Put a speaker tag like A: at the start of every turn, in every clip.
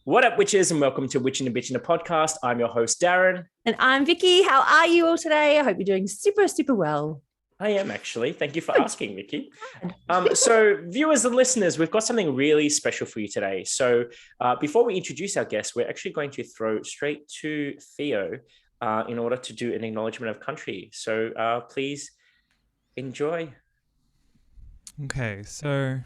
A: What up, witches, and welcome to Witchin and Bitchin, a podcast. I'm your host, Darren.
B: And I'm Vicky. How are you all today? I hope you're doing super, super well.
A: I am actually. Thank you for asking, Vicky. So viewers and listeners, we've got something really special for you today. So before we introduce our guest, we're actually going to throw straight to Fio in order to do an acknowledgement of country. So please enjoy.
C: Okay, so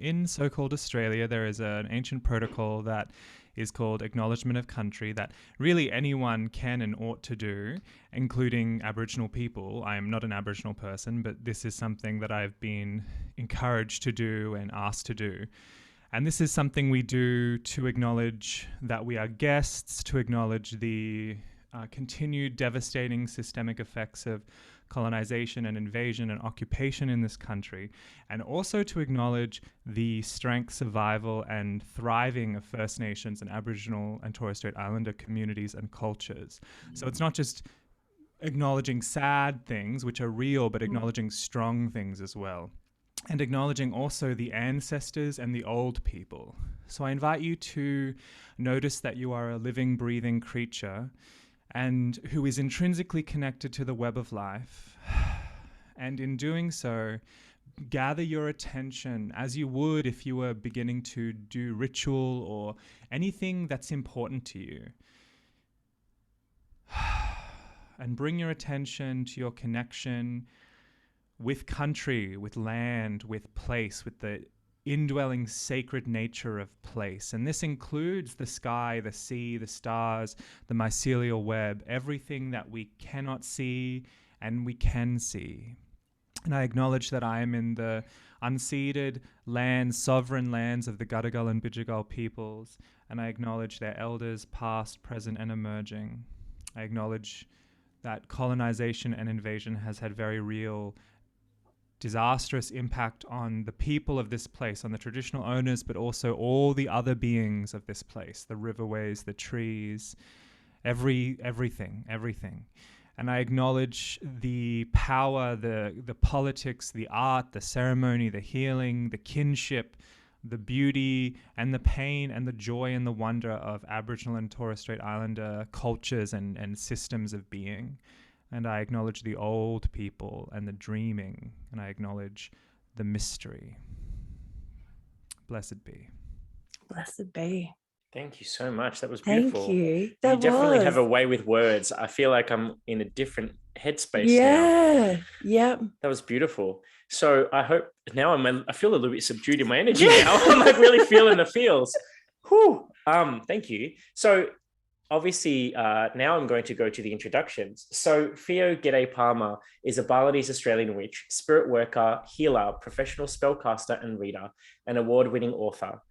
C: in so-called Australia, there is an ancient protocol that is called Acknowledgement of Country that really anyone can and ought to do, including Aboriginal people. I am not an Aboriginal person, but this is something that I've been encouraged to do and asked to do. And this is something we do to acknowledge that we are guests, to acknowledge the continued devastating systemic effects of colonization and invasion and occupation in this country, and also to acknowledge the strength, survival, and thriving of First Nations and Aboriginal and Torres Strait Islander communities and cultures. So it's not just acknowledging sad things, which are real, but acknowledging strong things as well. And acknowledging also the ancestors and the old people. So I invite you to notice that you are a living, breathing creature and who is intrinsically connected to the web of life. And in doing so, gather your attention as you would if you were beginning to do ritual or anything that's important to you. And bring your attention to your connection with country, with land, with place, with the indwelling sacred nature of place. And this includes the sky, the sea, the stars, the mycelial web, everything that we cannot see and we can see. And I acknowledge that I am in the unceded lands, sovereign lands of the Gadigal and Bidjigal peoples, and I acknowledge their elders, past, present, and emerging. I acknowledge that colonization and invasion has had very real disastrous impact on the people of this place, on the traditional owners, but also all the other beings of this place, the riverways, the trees, everything. And I acknowledge the power, the politics, the art, the ceremony, the healing, the kinship, the beauty and the pain and the joy and the wonder of Aboriginal and Torres Strait Islander cultures and systems of being. And I acknowledge the old people and the dreaming, and I acknowledge the mystery. Blessed be.
B: Blessed be.
A: Thank you so much. That was beautiful.
B: Thank you.
A: You definitely have a way with words. I feel like I'm in a different headspace now.
B: Yeah.
A: That was beautiful. So I hope now I feel a little bit subdued in my energy now. I'm like really feeling the feels. Whew. Thank you. So obviously, now I'm going to go to the introductions. So Fio Gede Parma is a Balinese Australian witch, spirit worker, healer, professional spellcaster and reader, and award-winning author.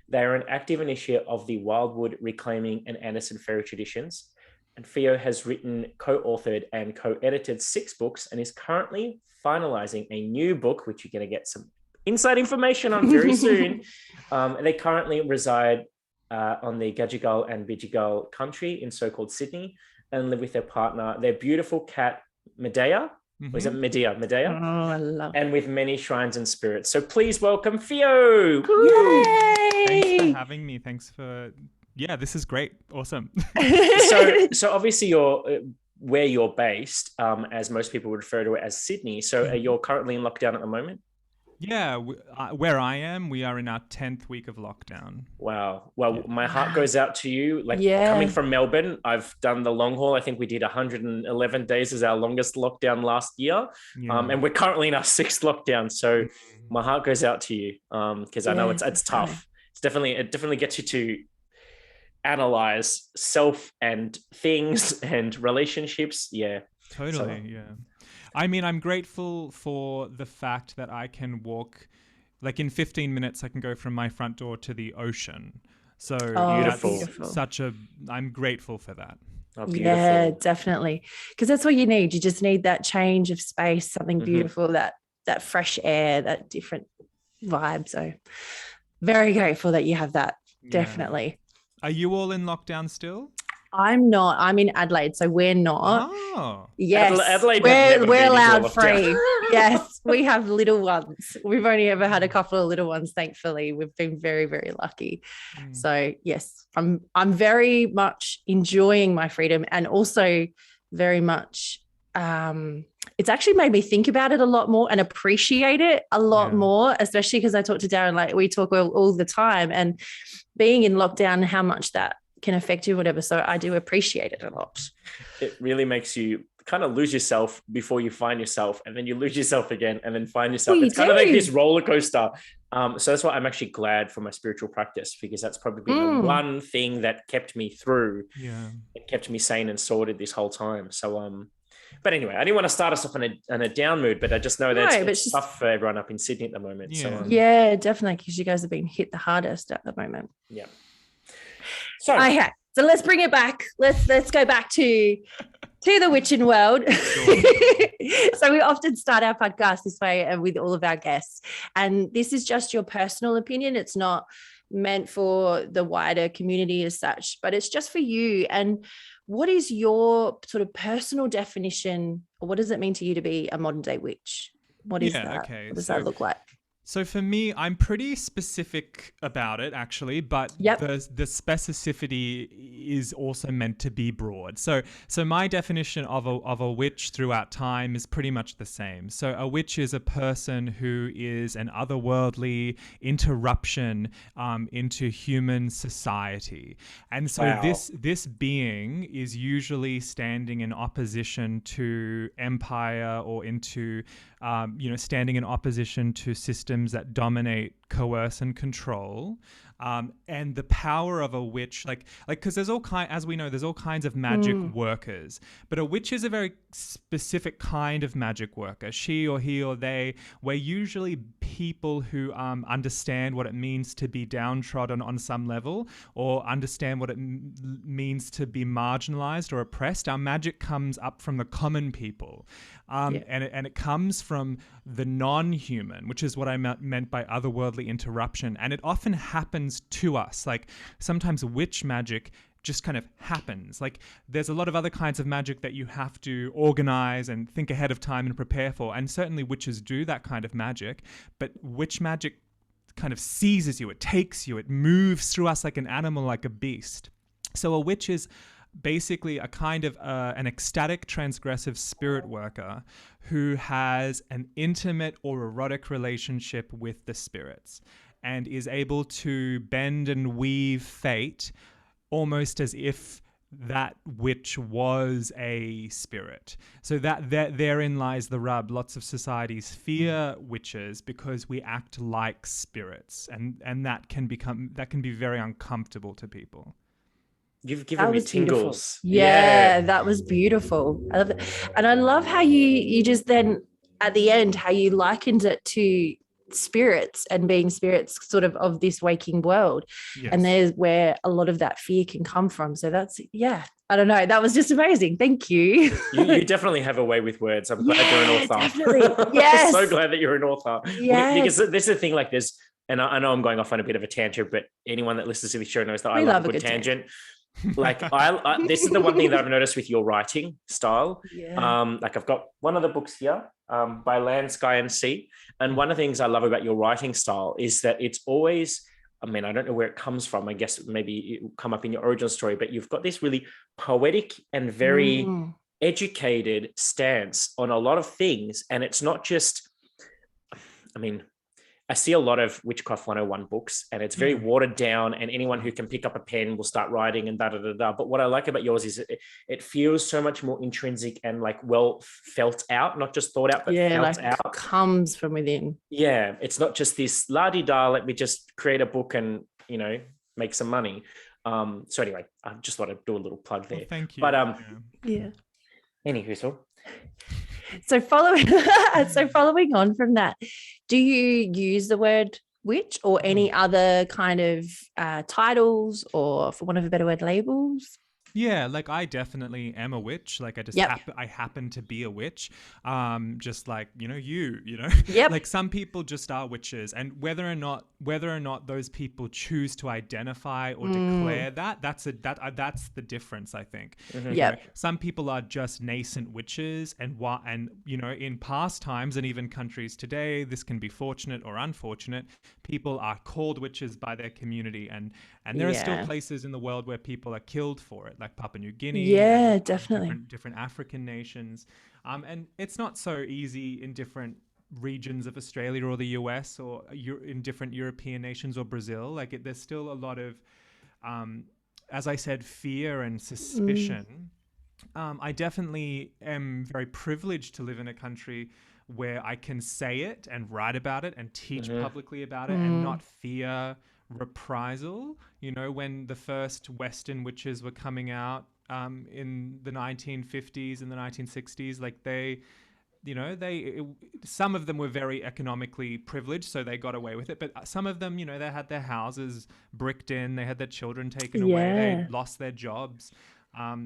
A: They are an active initiate of the Wildwood, Reclaiming, and Anderson Fairy traditions. And Fio has written, co-authored, and co-edited 6 books and is currently finalizing a new book, which you're going to get some inside information on very soon. They currently reside on the Gadigal and Bidjigal country in so-called Sydney and live with their partner, their beautiful cat, Medea. Mm-hmm. Was it Medea?
B: Oh, I love it.
A: And with many shrines and spirits. So please welcome Fio.
B: Yay!
C: Thanks for having me. Thanks for... Yeah, this is great. Awesome.
A: So obviously where you're based, as most people would refer to it as Sydney. So you're currently in lockdown at the moment?
C: Yeah, where I am, we are in our 10th week of lockdown.
A: Wow. Well, my heart goes out to you. Coming from Melbourne, I've done the long haul. I think we did 111 days as our longest lockdown last year. Yeah. And we're currently in our 6th lockdown. So my heart goes out to you because I know it's tough. It definitely gets you to analyze self and things and relationships. Yeah.
C: Totally. Yeah. I mean, I'm grateful for the fact that I can walk, like in 15 minutes, I can go from my front door to the ocean. So beautiful. I'm grateful for that.
A: Oh, beautiful.
B: Yeah, definitely. Because that's what you need. You just need that change of space, something beautiful, that fresh air, that different vibe. So very grateful that you have that. Yeah. Definitely.
C: Are you all in lockdown still?
B: I'm not. I'm in Adelaide, so we're not.
C: Oh.
B: Yes.
A: Adelaide
B: we're allowed free. Yes. we have little ones. We've only ever had a couple of little ones, thankfully. We've been very, very lucky. So yes, I'm very much enjoying my freedom, and also very much it's actually made me think about it a lot more and appreciate it a lot more, especially because I talk to Darren, like we talk all the time, and being in lockdown, how much that can affect you, whatever. So I do appreciate it a lot.
A: It really makes you kind of lose yourself before you find yourself, and then you lose yourself again and then find yourself. It's kind of like this roller coaster. So that's why I'm actually glad for my spiritual practice, because that's probably been the one thing that kept me through. It kept me sane and sorted this whole time. So but anyway, I didn't want to start us off in a down mood, but I just know that it's tough for everyone up in Sydney at the moment.
B: Yeah, definitely, because you guys have been hit the hardest at the moment.
A: Yeah. So
B: okay, so let's bring it back. Let's go back to the witching world. So we often start our podcast this way and with all of our guests, and this is just your personal opinion. It's not meant for the wider community as such, but it's just for you. And what is your sort of personal definition, or what does it mean to you to be a modern day witch? What is that?
C: Okay.
B: What does that look like?
C: So for me, I'm pretty specific about it, actually, but the specificity is also meant to be broad. So my definition of a witch throughout time is pretty much the same. So a witch is a person who is an otherworldly interruption into human society. And so this being is usually standing in opposition to empire, or into standing in opposition to systems that dominate, coerce, and control. And the power of a witch, because there's as we know, there's all kinds of magic workers, but a witch is a very specific kind of magic worker. She or he or they, we're usually people who understand what it means to be downtrodden on some level, or understand what it means to be marginalized or oppressed. Our magic comes up from the common people, and it comes from the non-human, which is what I meant by otherworldly interruption. And it often happens to us. Like sometimes witch magic just kind of happens. Like there's a lot of other kinds of magic that you have to organize and think ahead of time and prepare for. And certainly witches do that kind of magic, but witch magic kind of seizes you, it takes you, it moves through us like an animal, like a beast. So a witch is basically a kind of an ecstatic transgressive spirit worker who has an intimate or erotic relationship with the spirits, and is able to bend and weave fate almost as if that witch was a spirit. So that therein lies the rub. Lots of societies fear witches because we act like spirits, and that can be very uncomfortable to people.
A: You've given me tingles.
B: Yeah, that was beautiful. I love it. And I love how you just then at the end, how you likened it to spirits and being spirits sort of this waking world. And there's where a lot of that fear can come from. So that's, I don't know. That was just amazing. Thank you.
A: You definitely have a way with words. I'm glad you're an author.
B: Definitely. Yes.
A: I'm so glad that you're an author.
B: Yes.
A: Because this is the thing, like this, and I know I'm going off on a bit of a tangent, but anyone that listens to this show knows that I love a good tangent. Like this is the one thing that I've noticed with your writing style. Like I've got one of the books here by Land, Sky and Sea, and one of the things I love about your writing style is that it's always, I mean, I don't know where it comes from, I guess maybe it will come up in your origin story, but you've got this really poetic and very educated stance on a lot of things. And it's not just, I mean, I see a lot of Witchcraft 101 books, and it's very watered down, and anyone who can pick up a pen will start writing and da-da-da-da. But what I like about yours is it feels so much more intrinsic and like well felt out, not just thought out, but felt out.
B: Comes from within.
A: Yeah, it's not just this la-di-da, let me just create a book and, make some money. So anyway, I just thought I'd do a little plug there.
C: Well, thank you.
A: But
B: anywho, so following on from that, do you use the word witch or any other kind of titles, or for want of a better word, labels?
C: Yeah, like I definitely am a witch. Like I just I happen to be a witch. Just like, you know. Like some people just are witches, and whether or not whether or not those people choose to identify or declare that's the difference, I think.
A: Mm-hmm.
C: You
B: Yeah.
C: know, some people are just nascent witches, and you know, in past times and even countries today, this can be fortunate or unfortunate. People are called witches by their community, and there are still
B: Yeah.
C: places in the world where people are killed for it, like Papua New Guinea,
B: Yeah,
C: and
B: definitely.
C: different African nations. And it's not so easy in different regions of Australia or the US or in different European nations or Brazil. Like there's still a lot of, as I said, fear and suspicion. I definitely am very privileged to live in a country where I can say it and write about it and teach publicly about it and not fear reprisal. You know, when the first Western witches were coming out in the 1950s and the 1960s, like some of them were very economically privileged, so they got away with it. But some of them, you know, they had their houses bricked in, they had their children taken away, they lost their jobs.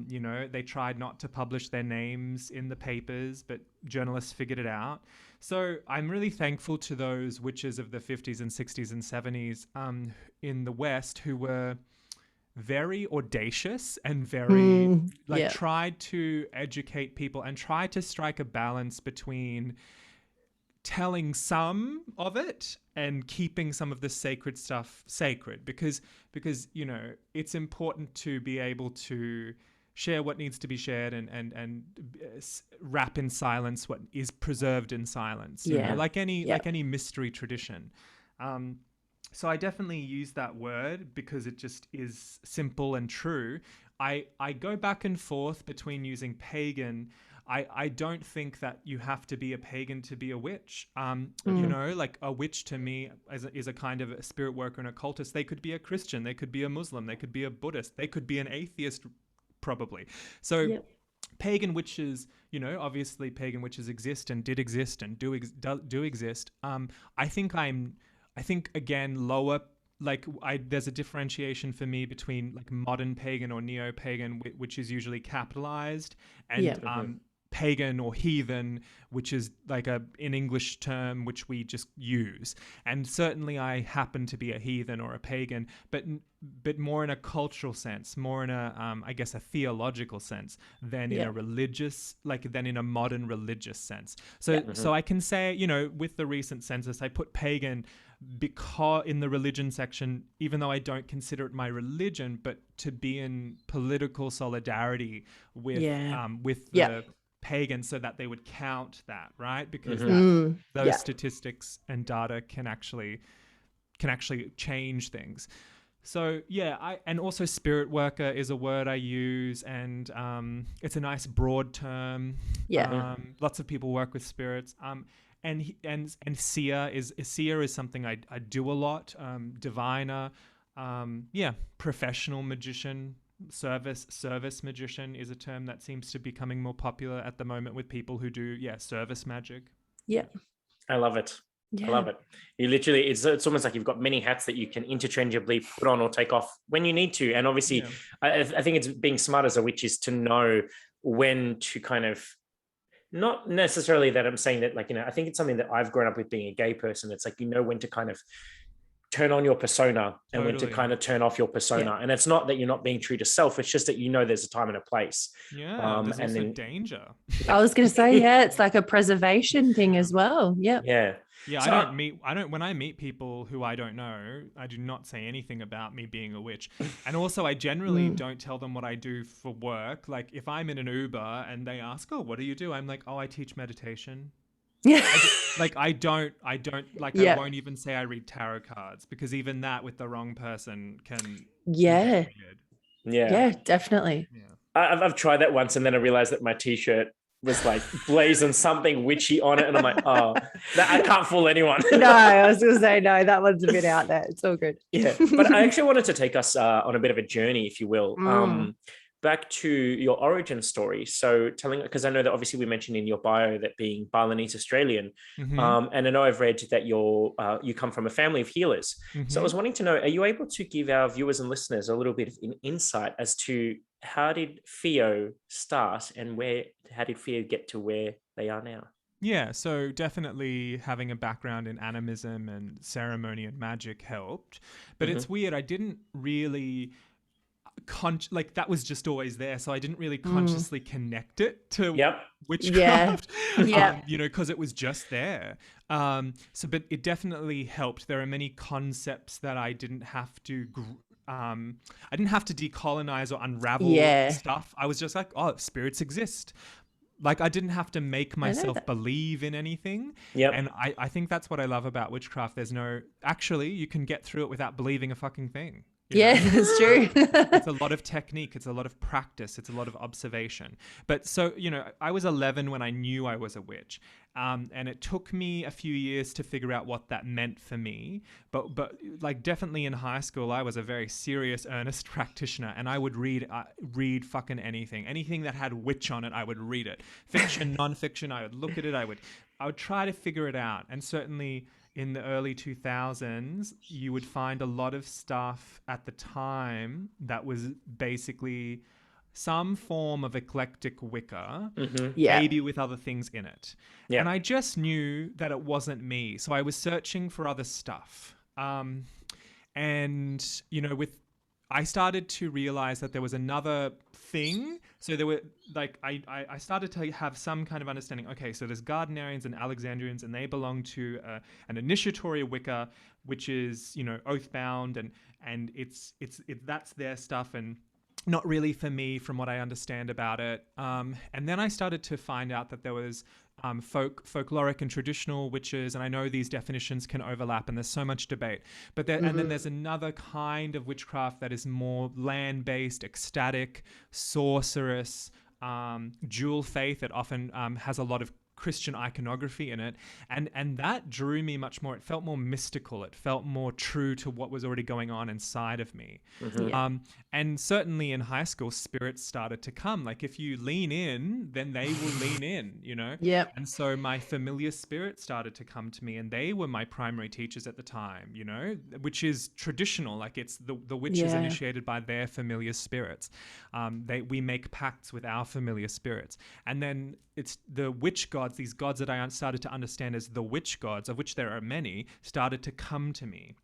C: You know, they tried not to publish their names in the papers, but journalists figured it out. So I'm really thankful to those witches of the 50s and 60s and 70s in the West who were very audacious and very tried to educate people and tried to strike a balance between telling some of it and keeping some of the sacred stuff sacred, because you know, it's important to be able to share what needs to be shared and wrap in silence what is preserved in silence, you know, like any mystery tradition. So I definitely use that word because it just is simple and true. I go back and forth between using pagan. I don't think that you have to be a pagan to be a witch. You know, like a witch to me is a kind of a spirit worker and occultist. They could be a Christian, they could be a Muslim, they could be a Buddhist, they could be an atheist, probably. So pagan witches, you know, obviously pagan witches exist and did exist and do exist. I think again, lower, like there's a differentiation for me between like modern pagan or neo-pagan, which is usually capitalized, and pagan or heathen, which is like an English term which we just use. And certainly I happen to be a heathen or a pagan, but more in a cultural sense, more in a I guess a theological sense than in a religious, than in a modern religious sense. So I can say, you know, with the recent census, I put pagan because in the religion section, even though I don't consider it my religion, but to be in political solidarity with the pagans, so that they would count that, right? Because those statistics and data can actually change things. So and also spirit worker is a word I use, and it's a nice broad term. Lots of people work with spirits. And seer is something I do a lot. Diviner, professional magician, service magician is a term that seems to be becoming more popular at the moment with people who do service magic.
A: I love it. I love it. You literally, it's almost like you've got many hats that you can interchangeably put on or take off when you need to. And obviously, I think it's being smart as a witch is to know when to kind of, not necessarily that I'm saying that, like, you know, I think it's something that I've grown up with being a gay person. It's like, you know, when to kind of turn on your persona and when to kind of turn off your persona. And it's not that you're not being true to self. It's just that, you know, there's a time and a place.
C: There's
A: and
C: also
A: then
C: danger.
B: I was going to say, it's like a preservation thing as well.
C: So when I meet people who I don't know, I do not say anything about me being a witch. And also I generally don't tell them what I do for work. Like if I'm in an Uber and they ask, "Oh, what do you do?" I'm like, "Oh, I teach meditation." I won't even say I read tarot cards, because even that with the wrong person can be weird.
B: Definitely.
A: I've tried that once, and then I realized that my t-shirt was like blazing something witchy on it, and I'm like, oh, I can't fool anyone.
B: No, I was gonna say no, that one's a bit out there. It's all good.
A: But I actually wanted to take us on a bit of a journey, if you will, back to your origin story. So because I know that obviously we mentioned in your bio that being Balinese Australian, and I know I've read that you come from a family of healers. So I was wanting to know, are you able to give our viewers and listeners a little bit of an insight as to how did Fio start and how did Fio get to where they are now?
C: Yeah, so definitely having a background in animism and ceremony and magic helped. But
A: Mm-hmm.
C: it's weird, I didn't really like that was just always there, so I didn't really consciously connect it to
A: Yep.
B: Yeah.
C: witchcraft.
B: Yeah.
C: You know, because it was just there. So but it definitely helped. There are many concepts that I didn't have to I didn't have to decolonize or unravel
B: Yeah.
C: stuff. I was just like, oh, spirits exist. Like I didn't have to make
B: I know
C: myself
B: that.
C: believe in anything.
A: Yep.
C: And I think that's what I love about witchcraft. There's no, actually, you can get through it without believing a fucking thing. You
B: Yeah,
C: know?
B: that's true.
C: It's a lot of technique. It's a lot of practice. It's a lot of observation. But so, you know, I was 11 when I knew I was a witch. And it took me a few years to figure out what that meant for me. But like definitely in high school, I was a very serious, earnest practitioner, and I would read fucking anything that had witch on it. I would read it, fiction, nonfiction. I would look at it. I would try to figure it out. And certainly in the early 2000s, you would find a lot of stuff at the time that was basically some form of eclectic Wicca,
B: Yeah.
C: maybe with other things in it.
A: Yeah.
C: And I just knew that it wasn't me. So I was searching for other stuff. And, you know, I started to realize that there was another thing. So there were like, I started to have some kind of understanding. Okay, so there's Gardnerians and Alexandrians, and they belong to an initiatory Wicca, which is, you know, oath-bound, and it's that's their stuff, and not really for me from what I understand about it. And then I started to find out that there was folkloric and traditional witches, and I know these definitions can overlap and there's so much debate. But and then there's another kind of witchcraft that is more land-based, ecstatic, sorcerous, dual faith. It often has a lot of Christian iconography in it, and that drew me much more. It felt more mystical. It felt more true to what was already going on inside of me.
B: Yeah.
C: And certainly in high school, spirits started to come. Like if you lean in, then they will lean in, you know?
B: Yep.
C: And so my familiar spirits started to come to me, and they were my primary teachers at the time, you know, which is traditional. Like it's the witch is
B: Yeah.
C: initiated by their familiar spirits. We make pacts with our familiar spirits. And then it's the witch gods, these gods that I started to understand as the witch gods, of which there are many, started to come to me.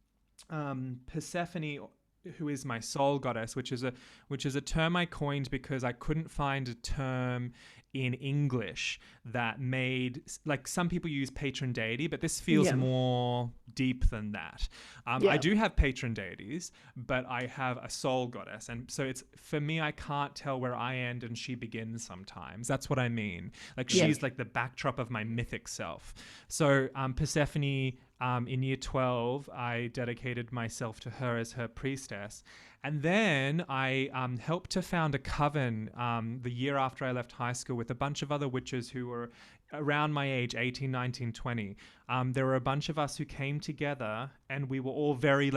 C: Persephone, who is my soul goddess, which is a term I coined because I couldn't find a term in English that made, like some people use patron deity, but this feels more deep than that. I do have patron deities, but I have a soul goddess, and so it's, for me, I can't tell where I end and she begins sometimes. That's what I mean. Like she's like the backdrop of my mythic self. So Persephone, in year 12, I dedicated myself to her as her priestess. And then I helped to found a coven the year after I left high school with a bunch of other witches who were around my age, 18, 19, 20. There were a bunch of us who came together, and we were all very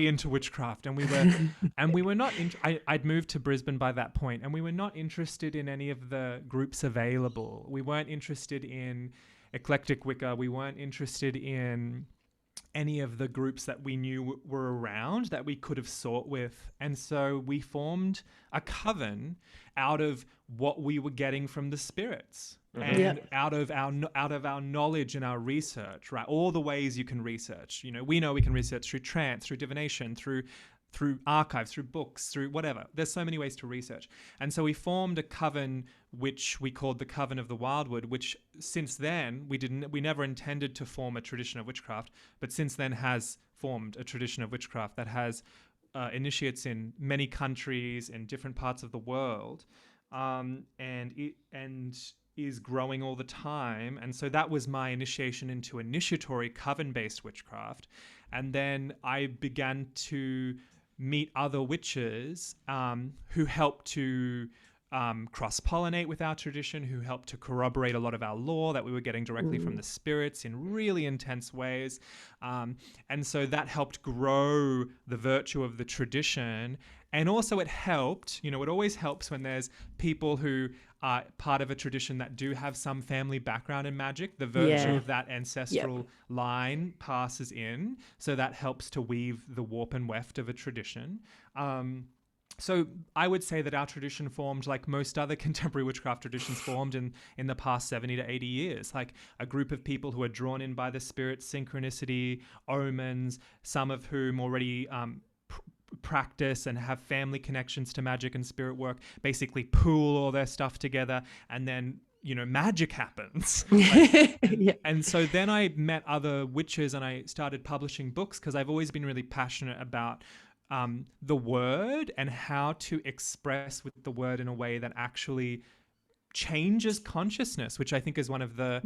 C: into witchcraft. And we were not, I'd moved to Brisbane by that point, and we were not interested in any of the groups available. We weren't interested in eclectic Wicca. We weren't interested in any of the groups that we knew were around that we could have sought with. And so we formed a coven out of what we were getting from the spirits and out of our knowledge and our research, right? All the ways you can research. You know we can research through trance, through divination, through archives, through books, through whatever. There's so many ways to research. And so we formed a coven which we called the Coven of the Wildwood, which since then we never intended to form a tradition of witchcraft, but since then has formed a tradition of witchcraft that has initiates in many countries in different parts of the world, and is growing all the time. And so that was my initiation into initiatory coven-based witchcraft. And then I began to meet other witches who helped to cross-pollinate with our tradition, who helped to corroborate a lot of our lore that we were getting directly from the spirits in really intense ways. And so that helped grow the virtue of the tradition. And also it helped, it always helps when there's people who are part of a tradition that do have some family background in magic. The virtue of that ancestral line passes in. So that helps to weave the warp and weft of a tradition. So I would say that our tradition formed like most other contemporary witchcraft traditions formed in the past 70 to 80 years, like a group of people who are drawn in by the spirit, synchronicity, omens, some of whom already practice and have family connections to magic and spirit work, basically pool all their stuff together, and then magic happens. And so then I met other witches and I started publishing books, because I've always been really passionate about the word and how to express with the word in a way that actually changes consciousness, which I think is one of the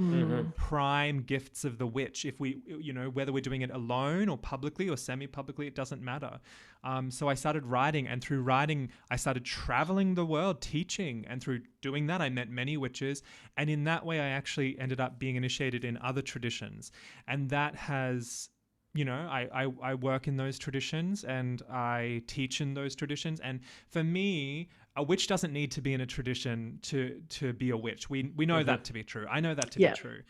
C: prime gifts of the witch. If we, whether we're doing it alone or publicly or semi-publicly, it doesn't matter. So I started writing, and through writing, I started traveling the world teaching. And through doing that, I met many witches. And in that way, I actually ended up being initiated in other traditions. And that has, I work in those traditions and I teach in those traditions. And for me, a witch doesn't need to be in a tradition to be a witch. We know that to be true. I know that to be true.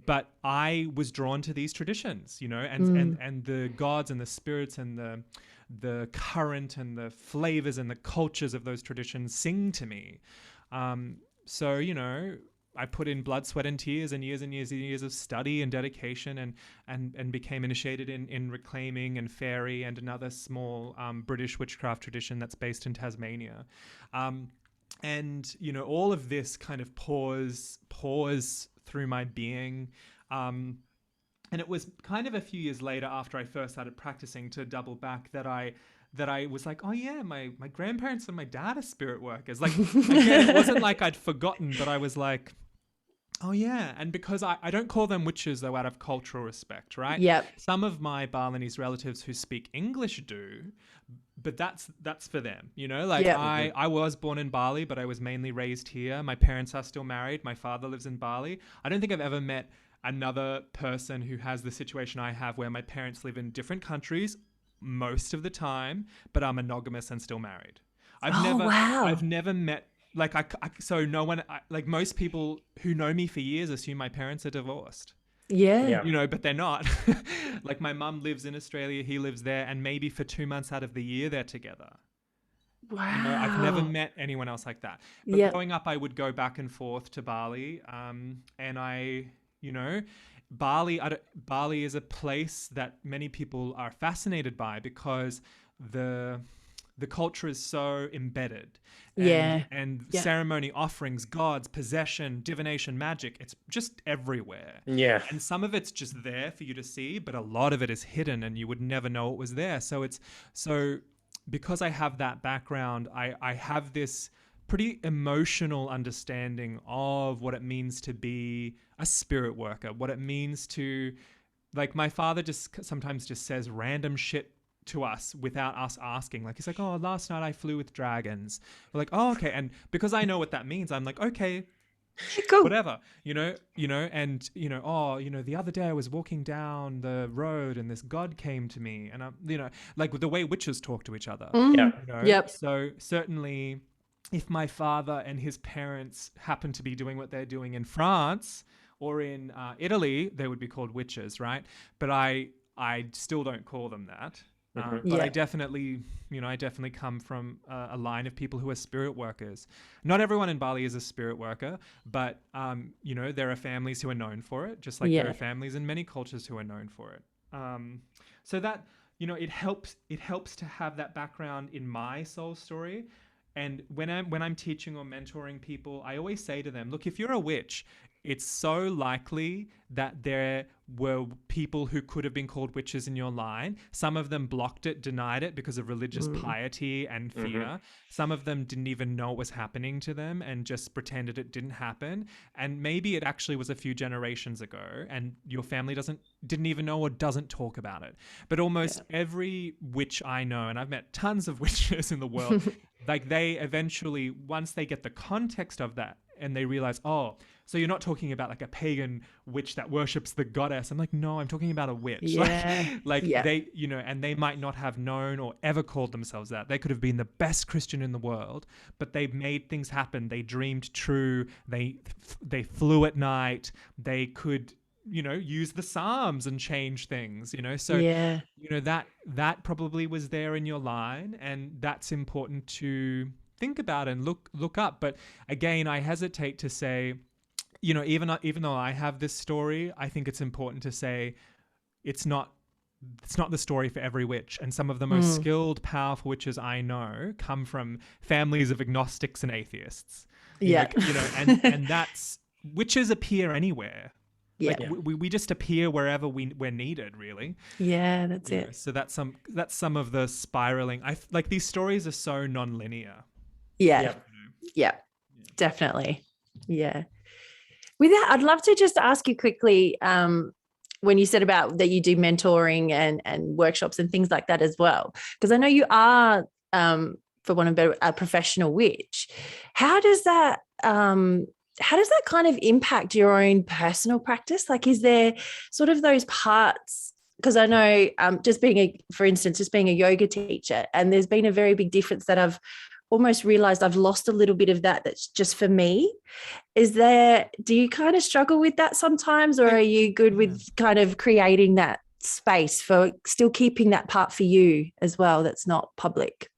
C: But I was drawn to these traditions, and the gods and the spirits and the current and the flavors and the cultures of those traditions sing to me. So, I put in blood, sweat, and tears and years and years and years of study and dedication, and became initiated in reclaiming and fairy and another small British witchcraft tradition that's based in Tasmania. And, all of this kind of pours through my being. And it was kind of a few years later, after I first started practicing, to double back, that I was like, oh yeah, my grandparents and my dad are spirit workers. Like, again, it wasn't like I'd forgotten, but I was like, oh yeah. And because I don't call them witches, though, out of cultural respect, right?
B: Yep.
C: Some of my Balinese relatives who speak English do, but that's for them, I was born in Bali, but I was mainly raised here. My parents are still married. My father lives in Bali. I don't think I've ever met another person who has the situation I have, where my parents live in different countries most of the time, but are monogamous and still married. I've never met, like, so no one, like, most people who know me for years assume my parents are divorced.
B: Yeah.
C: But they're not. Like, my mum lives in Australia, he lives there, and maybe for 2 months out of the year they're together.
B: Wow.
C: I've never met anyone else like that. But growing up, I would go back and forth to Bali, and Bali is a place that many people are fascinated by, because the culture is so embedded. And ceremony, offerings, gods, possession, divination, magic, it's just everywhere.
A: Yeah.
C: And some of it's just there for you to see, but a lot of it is hidden and you would never know it was there. So because I have that background, I have this pretty emotional understanding of what it means to be a spirit worker, what it means to, like, my father just sometimes just says random shit to us without us asking. Like, he's like, oh, last night I flew with dragons. We're like, oh, okay. And because I know what that means, I'm like, okay,
B: cool.
C: Whatever, and the other day I was walking down the road and this god came to me, and like the way witches talk to each other.
B: Yep.
C: So certainly, if my father and his parents happen to be doing what they're doing in France or in Italy, they would be called witches, right? But I still don't call them that. But I definitely come from a line of people who are spirit workers. Not everyone in Bali is a spirit worker, but there are families who are known for it, just like there are families in many cultures who are known for it. So that it helps to have that background in my soul story. And when I'm teaching or mentoring people, I always say to them, look, if you're a witch, it's so likely that there were people who could have been called witches in your line. Some of them blocked it, denied it because of religious piety and fear. Some of them didn't even know it was happening to them and just pretended it didn't happen. And maybe it actually was a few generations ago and your family didn't even know or doesn't talk about it. But almost every witch I know, and I've met tons of witches in the world, like, they eventually, once they get the context of that and they realize, oh, so you're not talking about like a pagan witch that worships the goddess. I'm like, no, I'm talking about a witch. They, and they might not have known or ever called themselves that. They could have been the best Christian in the world, but they made things happen. They dreamed true. They flew at night. They could, use the Psalms and change things, so
B: Yeah.
C: that probably was there in your line, and that's important to think about and look up. But again, I hesitate to say, even though I have this story, I think it's important to say it's not the story for every witch. And some of the most skilled, powerful witches I know come from families of agnostics and atheists.
B: Yeah.
C: And that's, witches appear anywhere.
B: Yeah.
C: Like we just appear wherever we're needed, really.
B: Yeah, that's it.
C: So that's some of the spiraling. Like these stories are so non-linear.
B: Yeah. Yeah. Definitely. Yeah. With that, I'd love to just ask you quickly, when you said about that you do mentoring and workshops and things like that as well, because I know you are, for one of better, a professional witch. How does that kind of impact your own personal practice? Like, is there sort of those parts? Because I know, just being a yoga teacher, and there's been a very big difference that I've almost realized I've lost a little bit of that's just for me. Do you kind of struggle with that sometimes, or are you good with kind of creating that space for still keeping that part for you as well that's not public?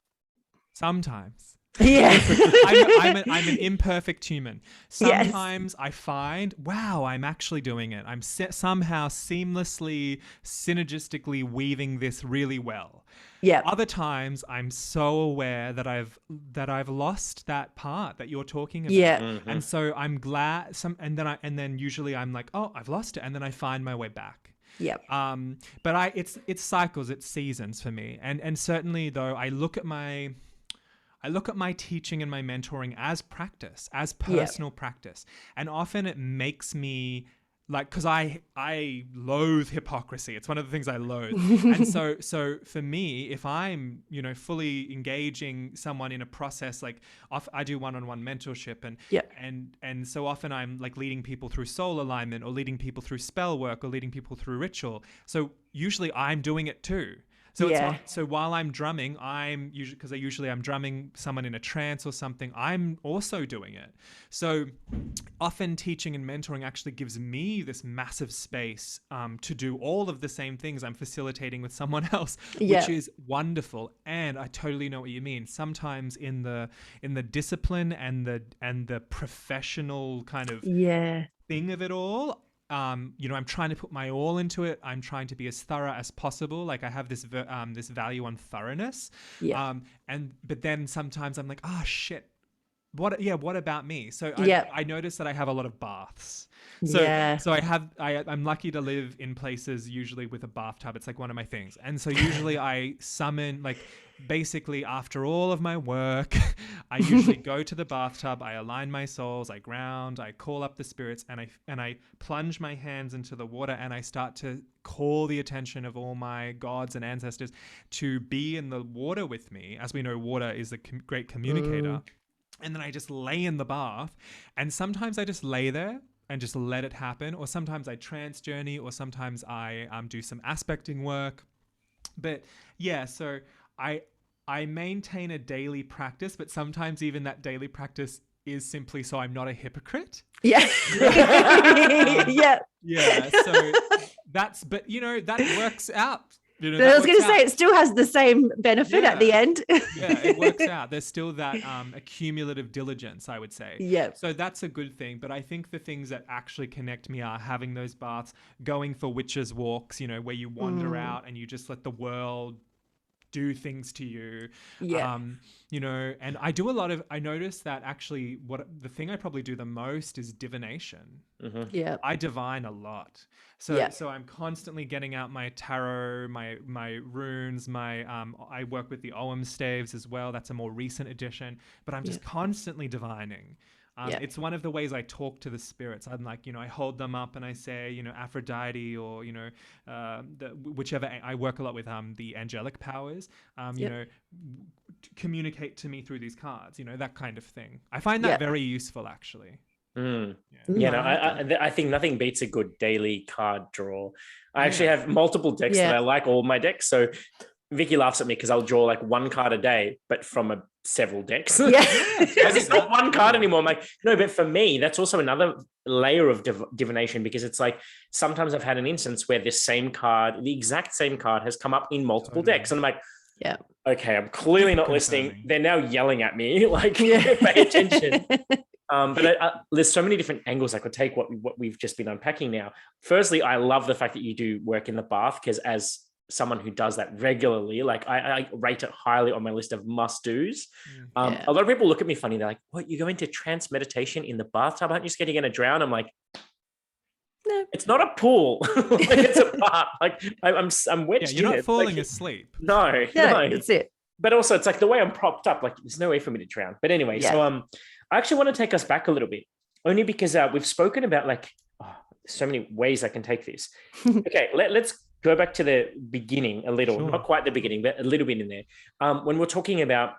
C: Sometimes.
B: Yeah.
C: I'm an imperfect human. Sometimes I find, wow, I'm actually doing it. I'm somehow seamlessly, synergistically weaving this really well.
B: Yeah.
C: Other times I'm so aware that I've lost that part that you're talking about.
B: Yeah.
C: And so I'm glad and then usually I'm like, oh, I've lost it, and then I find my way back.
B: Yep.
C: But it's cycles, it's seasons for me. And certainly though, I look at my teaching and my mentoring as practice, as personal practice. And often it makes me because I loathe hypocrisy. It's one of the things I loathe. And so for me, if I'm, fully engaging someone in a process, like I do one-on-one mentorship and so often I'm like leading people through soul alignment, or leading people through spell work, or leading people through ritual. So usually I'm doing it too. So it's not, so while I'm drumming, I'm drumming someone in a trance or something, I'm also doing it. So often teaching and mentoring actually gives me this massive space to do all of the same things I'm facilitating with someone else, which is wonderful. And I totally know what you mean. Sometimes in the discipline and the professional kind of thing of it all, I'm trying to put my all into it. I'm trying to be as thorough as possible. Like I have this value on thoroughness. But then sometimes I'm like, oh shit, what about me? So I notice that I have a lot of baths. So I'm lucky to live in places usually with a bathtub. It's like one of my things. And so usually I summon, like, basically after all of my work, I usually go to the bathtub, I align my souls, I ground, I call up the spirits, and I plunge my hands into the water, and I start to call the attention of all my gods and ancestors to be in the water with me. As we know, water is a great communicator. And then I just lay in the bath, and sometimes I just lay there and just let it happen, or sometimes I trance journey, or sometimes I do some aspecting work. But so I maintain a daily practice, but sometimes even that daily practice is simply so I'm not a hypocrite.
B: Yeah.
C: So that works out.
B: I was going to say, it still has the same benefit at the end.
C: It works out. There's still that accumulative diligence, I would say.
B: Yeah.
C: So that's a good thing. But I think the things that actually connect me are having those baths, going for witches' walks, where you wander out and you just let the world do things to you. And I notice that actually the thing I probably do the most is divination. I divine a lot. So I'm constantly getting out my tarot, my runes, I work with the Ogham staves as well. That's a more recent addition, but I'm just constantly divining. It's one of the ways I talk to the spirits. I'm like, I hold them up and I say, Aphrodite, or, whichever. I work a lot with the angelic powers, communicate to me through these cards, that kind of thing. I find that very useful, actually.
A: I think nothing beats a good daily card draw. I actually have multiple decks that I like, all my decks. So Vicky laughs at me because I'll draw like one card a day, but from several decks.
B: Yeah.
A: Because it's not one card anymore. I'm like, no, but for me, that's also another layer of divination, because it's like sometimes I've had an instance where this same card, the exact same card, has come up in multiple decks. And I'm like,
B: yeah,
A: okay, I'm clearly not listening.
C: Concerning.
A: They're now yelling at me, like,
B: Yeah.
A: pay attention. But there's so many different angles I could take what we've just been unpacking now. Firstly, I love the fact that you do work in the bath, because as someone who does that regularly, like I rate it highly on my list of must-dos.
B: Yeah.
A: A lot of people look at me funny. They're like, what, you go into trance meditation in the bathtub? Aren't you scared you're going to drown? I'm like,
B: No.
A: it's not a pool. Like, it's a bath. Like I'm wedged
C: You're
A: in
C: not
A: it.
C: falling
A: Like,
C: asleep.
A: no.
B: That's it.
A: But also it's like the way I'm propped up, like there's no way for me to drown. But anyway,
B: Yeah.
A: so I actually want to take us back a little bit, only because we've spoken about like so many ways I can take this. Okay, let's go back to the beginning a little,
C: Sure.
A: not quite the beginning, but a little bit in there. When we're talking about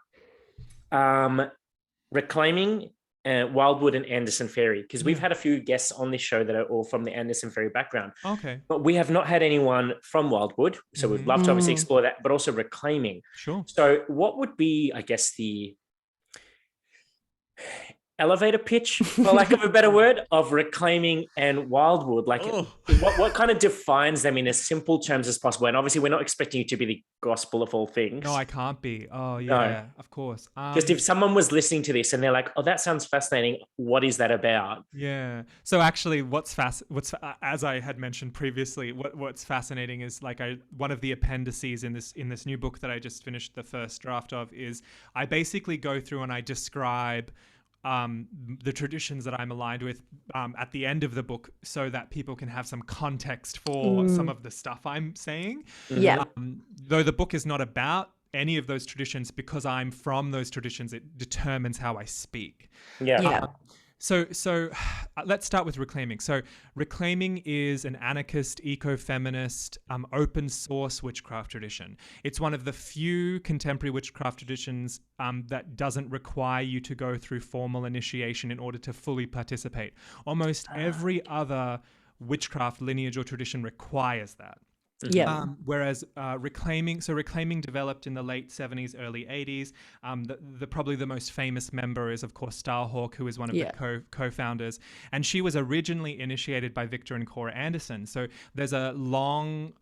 A: reclaiming Wildwood and Anderson Ferry, because we've had a few guests on this show that are all from the Anderson Ferry background.
C: Okay.
A: But we have not had anyone from Wildwood. So we'd love to obviously
B: Mm.
A: explore that, but also reclaiming.
C: Sure.
A: So what would be, I guess, the elevator pitch, for lack of a better word, of reclaiming and Wildwood? Like, what kind of defines them in as simple terms as possible? And obviously, we're not expecting you to be the gospel of all things.
C: No, I can't be. Oh, yeah, of course.
A: Just if someone was listening to this and they're like, oh, that sounds fascinating, what is that about?
C: Yeah. So actually, what's as I had mentioned previously, what's fascinating is like one of the appendices in this new book that I just finished the first draft of is I basically go through and I describe the traditions that I'm aligned with at the end of the book, so that people can have some context for some of the stuff I'm saying.
B: Yeah.
C: Though the book is not about any of those traditions, because I'm from those traditions, it determines how I speak.
B: Yeah.
C: So let's start with reclaiming. So reclaiming is an anarchist, eco-feminist, open source witchcraft tradition. It's one of the few contemporary witchcraft traditions that doesn't require you to go through formal initiation in order to fully participate. Almost every other witchcraft lineage or tradition requires that.
B: Yeah.
C: Whereas reclaiming developed in the late 70s, early 80s. Probably the most famous member is, of course, Starhawk, who is one of the co-founders. And she was originally initiated by Victor and Cora Anderson. So there's a large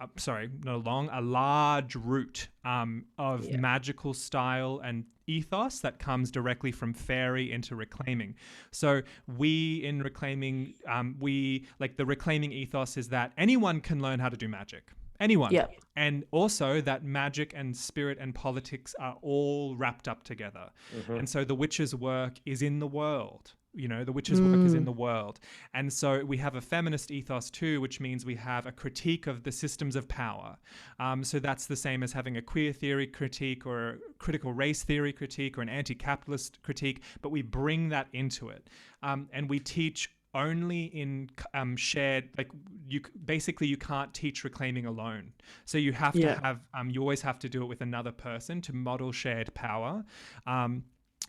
C: root of magical style and ethos that comes directly from fairy into reclaiming. So we in reclaiming, the reclaiming ethos is that anyone can learn how to do magic. Anyone.
B: Yeah.
C: And also that magic and spirit and politics are all wrapped up together. And so the witch's work is in the world. The witch's work is in the world. And so we have a feminist ethos too, which means we have a critique of the systems of power. So that's the same as having a queer theory critique or a critical race theory critique or an anti-capitalist critique, but we bring that into it. And we teach only in shared, like you can't teach reclaiming alone. So you have to have, you always have to do it with another person to model shared power.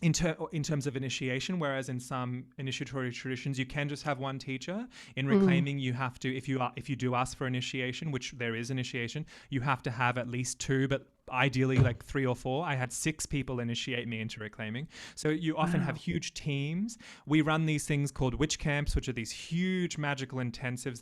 C: In terms of initiation, whereas in some initiatory traditions you can just have one teacher. In reclaiming, you have to, if you do ask for initiation, which there is initiation, you have to have at least two, but ideally like 3 or 4. I had 6 people initiate me into reclaiming. So you often have huge teams. We run these things called witch camps, which are these huge magical intensives.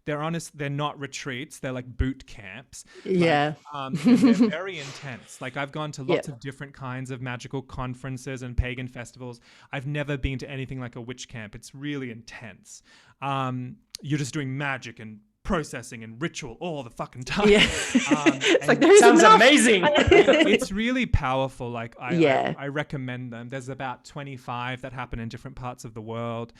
C: They're not retreats. They're like boot camps.
B: Yeah.
C: And they're very intense. Like I've gone to lots of different kinds of magical conferences and pagan festivals. I've never been to anything like a witch camp. It's really intense. You're just doing magic and processing and ritual all the fucking time.
B: Yeah. It's like,
A: sounds amazing.
C: It's really powerful. Like I recommend them. There's about 25 that happen in different parts of the world.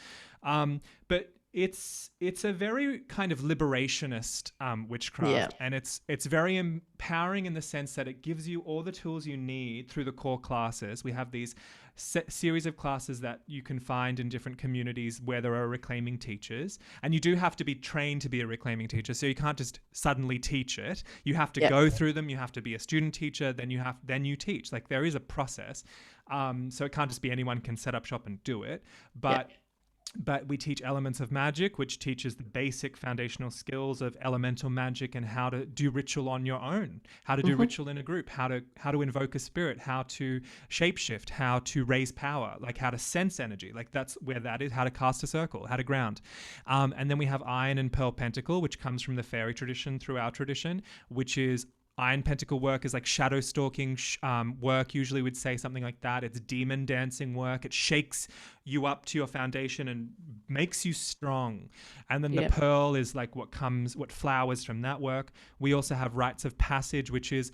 C: But it's a very kind of liberationist witchcraft, and it's very empowering in the sense that it gives you all the tools you need through the core classes. We have these series of classes that you can find in different communities where there are reclaiming teachers, and you do have to be trained to be a reclaiming teacher, so you can't just suddenly teach it. You have to go through them. You have to be a student teacher, then you teach. Like there is a process, so it can't just be anyone can set up shop and do it. But but we teach elements of magic, which teaches the basic foundational skills of elemental magic and how to do ritual on your own, how to do ritual in a group, how to invoke a spirit, how to shapeshift, how to raise power, like how to sense energy. Like that's where that is, how to cast a circle, how to ground. And then we have Iron and Pearl Pentacle, which comes from the fairy tradition through our tradition, which is Iron Pentacle work is like shadow stalking work. Usually we'd say something like that. It's demon dancing work. It shakes you up to your foundation and makes you strong. And then the pearl is like what flowers from that work. We also have Rites of Passage, which is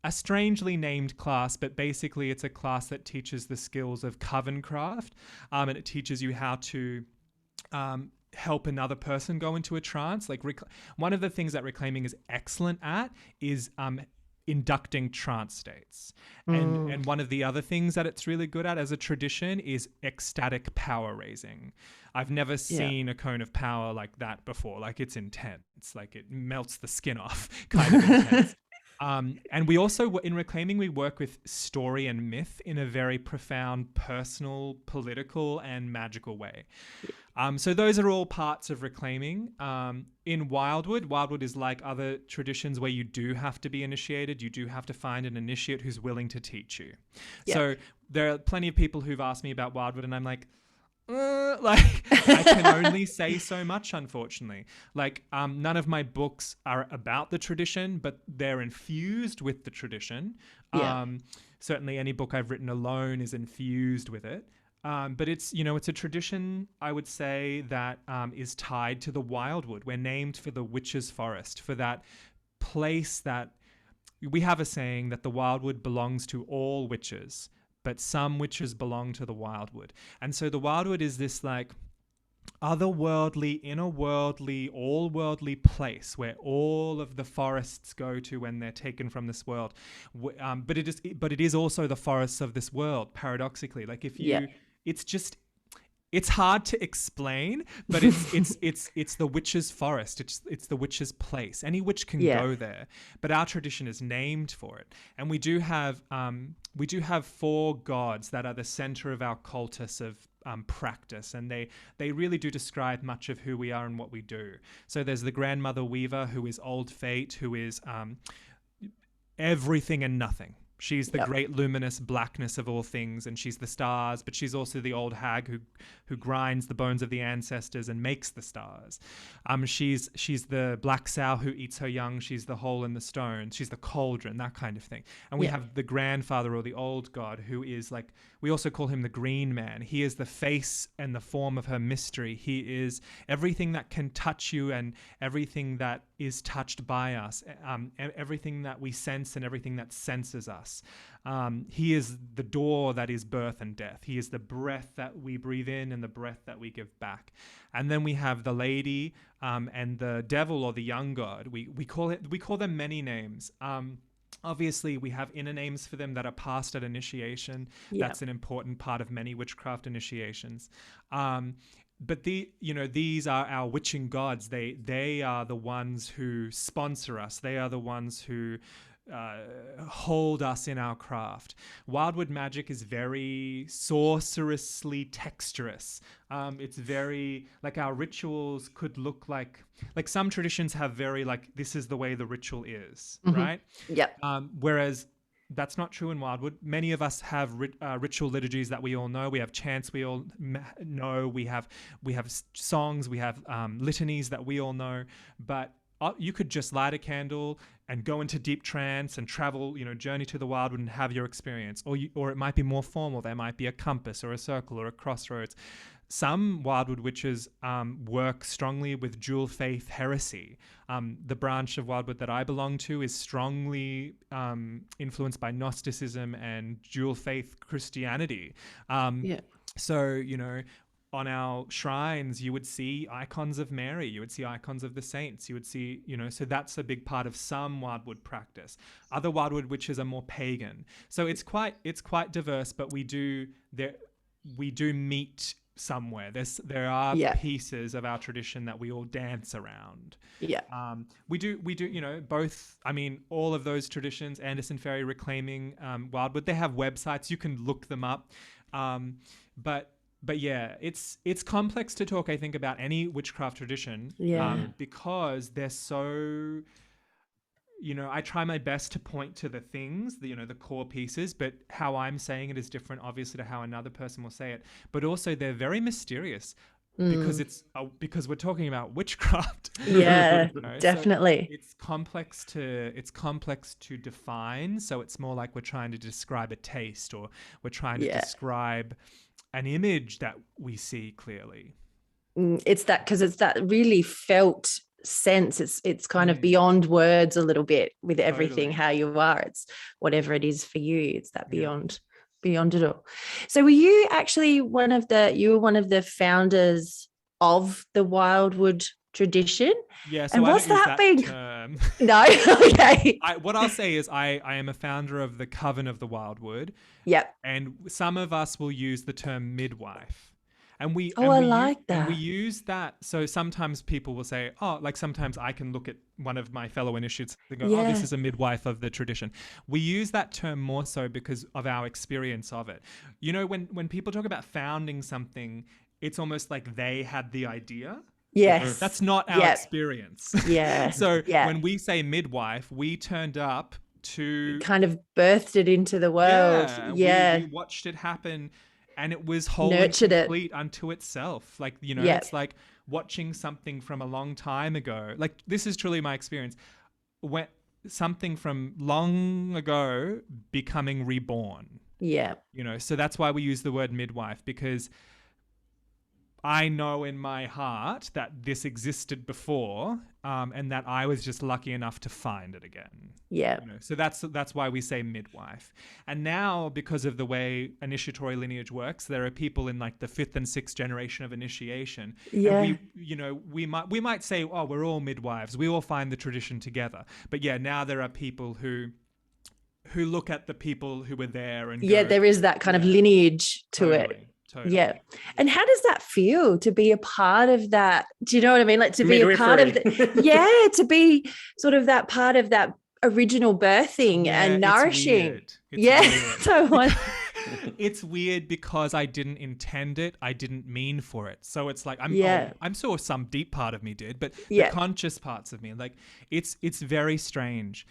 C: a strangely named class, but basically it's a class that teaches the skills of coven craft, and it teaches you how to help another person go into a trance. Like one of the things that Reclaiming is excellent at is inducting trance states. And one of the other things that it's really good at as a tradition is ecstatic power raising. I've never seen a cone of power like that before. Like it's intense, like it melts the skin off kind of intense. And we also, in Reclaiming, we work with story and myth in a very profound, personal, political, and magical way. So those are all parts of Reclaiming. In Wildwood is like other traditions where you do have to be initiated. You do have to find an initiate who's willing to teach you. Yep. So there are plenty of people who've asked me about Wildwood, and I'm like, I can only say so much, unfortunately. Like, none of my books are about the tradition, but they're infused with the tradition. Certainly any book I've written alone is infused with it. But it's a tradition, I would say, that is tied to the Wildwood. We're named for the witch's forest, for that place that we have a saying that the Wildwood belongs to all witches, but some witches belong to the Wildwood. And so the Wildwood is this like otherworldly, inner-worldly, all-worldly place where all of the forests go to when they're taken from this world. But it is also the forests of this world, paradoxically. Like if you, it's hard to explain, but it's the witch's forest. It's the witch's place. Any witch can go there, but our tradition is named for it. And we do have 4 gods that are the center of our cultus of practice, and they really do describe much of who we are and what we do. So there's the grandmother weaver, who is old fate, who is everything and nothing. She's the great luminous blackness of all things, and she's the stars, but she's also the old hag who grinds the bones of the ancestors and makes the stars. She's the black sow who eats her young. She's the hole in the stone. She's the cauldron, that kind of thing. And we have the grandfather, or the old god, who is like, we also call him the green man. He is the face and the form of her mystery. He is everything that can touch you and everything that is touched by us, everything that we sense and everything that senses us. He is the door that is birth and death. He is the breath that we breathe in and the breath that we give back. And then we have the lady and the devil, or the young god. We call them many names. Obviously, we have inner names for them that are passed at initiation. That's an important part of many witchcraft initiations. But these are our witching gods. They are the ones who sponsor us. They are the ones who hold us in our craft. Wildwood magic is very sorcerously texturous. It's very, like, our rituals could look like some traditions have very, like, this is the way the ritual is, right? Whereas that's not true in Wildwood. Many of us have ritual liturgies that we all know. We have chants we all know. We have songs. We have litanies that we all know. But you could just light a candle and go into deep trance and travel, journey to the Wildwood and have your experience. Or it might be more formal. There might be a compass or a circle or a crossroads. Some Wildwood witches work strongly with dual faith heresy. The branch of Wildwood that I belong to is strongly influenced by Gnosticism and dual faith Christianity. So, on our shrines, you would see icons of Mary, you would see icons of the saints, you would see, so that's a big part of some Wildwood practice. Other Wildwood witches are more pagan. So it's quite diverse, but we do meet somewhere. There are pieces of our tradition that we all dance around. We do, both. I mean, all of those traditions, Anderson Ferry, Reclaiming, Wildwood, they have websites. You can look them up. But but yeah, it's complex to talk, I think, about any witchcraft tradition,
B: Yeah.
C: because they're so, I try my best to point to the things, the core pieces, but how I'm saying it is different, obviously, to how another person will say it. But also, they're very mysterious because because we're talking about witchcraft.
B: Yeah,
C: So
B: definitely.
C: it's complex to define. So it's more like we're trying to describe a taste, or we're trying to
B: Yeah.
C: describe an image that we see clearly.
B: It's that, because it's that really felt sense. It's kind of beyond words a little bit with everything,
C: Totally.
B: how you are. It's whatever it is for you. It's that
C: Yeah.
B: beyond it all. So were you actually one of the founders of the Wildwood tradition?
C: Yeah, so
B: And
C: I
B: what's
C: don't use
B: that
C: that
B: been?
C: term.
B: No. Okay.
C: What I'll say is I am a founder of the Coven of the Wildwood,
B: Yep.
C: and some of us will use the term midwife. And we
B: Oh, I like
C: and we
B: that.
C: use that. So sometimes people will say, oh, like sometimes I can look at one of my fellow initiates and go, oh, this
B: Yeah.
C: is a midwife of the tradition. We use that term more so because of our experience of it. When people talk about founding something, it's almost like they had the idea.
B: Yes.
C: That's not our
B: Yep.
C: experience.
B: Yeah.
C: So
B: Yeah.
C: when we say midwife, we turned up to,
B: Kind of birthed it into the world. Yeah.
C: we watched it happen, and it was whole and
B: Nurtured it.
C: complete unto itself. Like,
B: Yeah.
C: it's like watching something from a long time ago. Like, this is truly my experience. When something from long ago becoming reborn,
B: Yeah.
C: so that's why we use the word midwife, because I know in my heart that this existed before, and that I was just lucky enough to find it again.
B: Yeah.
C: So that's why we say midwife. And now, because of the way initiatory lineage works, there are people in like the 5th and 6th generation of initiation.
B: Yeah.
C: And we might say, oh, we're all midwives. We all find the tradition together. But yeah, now there are people who look at the people who were there and
B: Yeah,
C: go,
B: there is that kind of lineage to it.
C: Totally.
B: Yeah. And how does that feel to be a part of that? Do you know what I mean? Like to be a part of to be sort of that part of that original birthing and nourishing.
C: It's
B: So
C: it's weird because I didn't intend it. I didn't mean for it. So it's like I'm sure some deep part of me did, but the conscious parts of me, like it's very strange.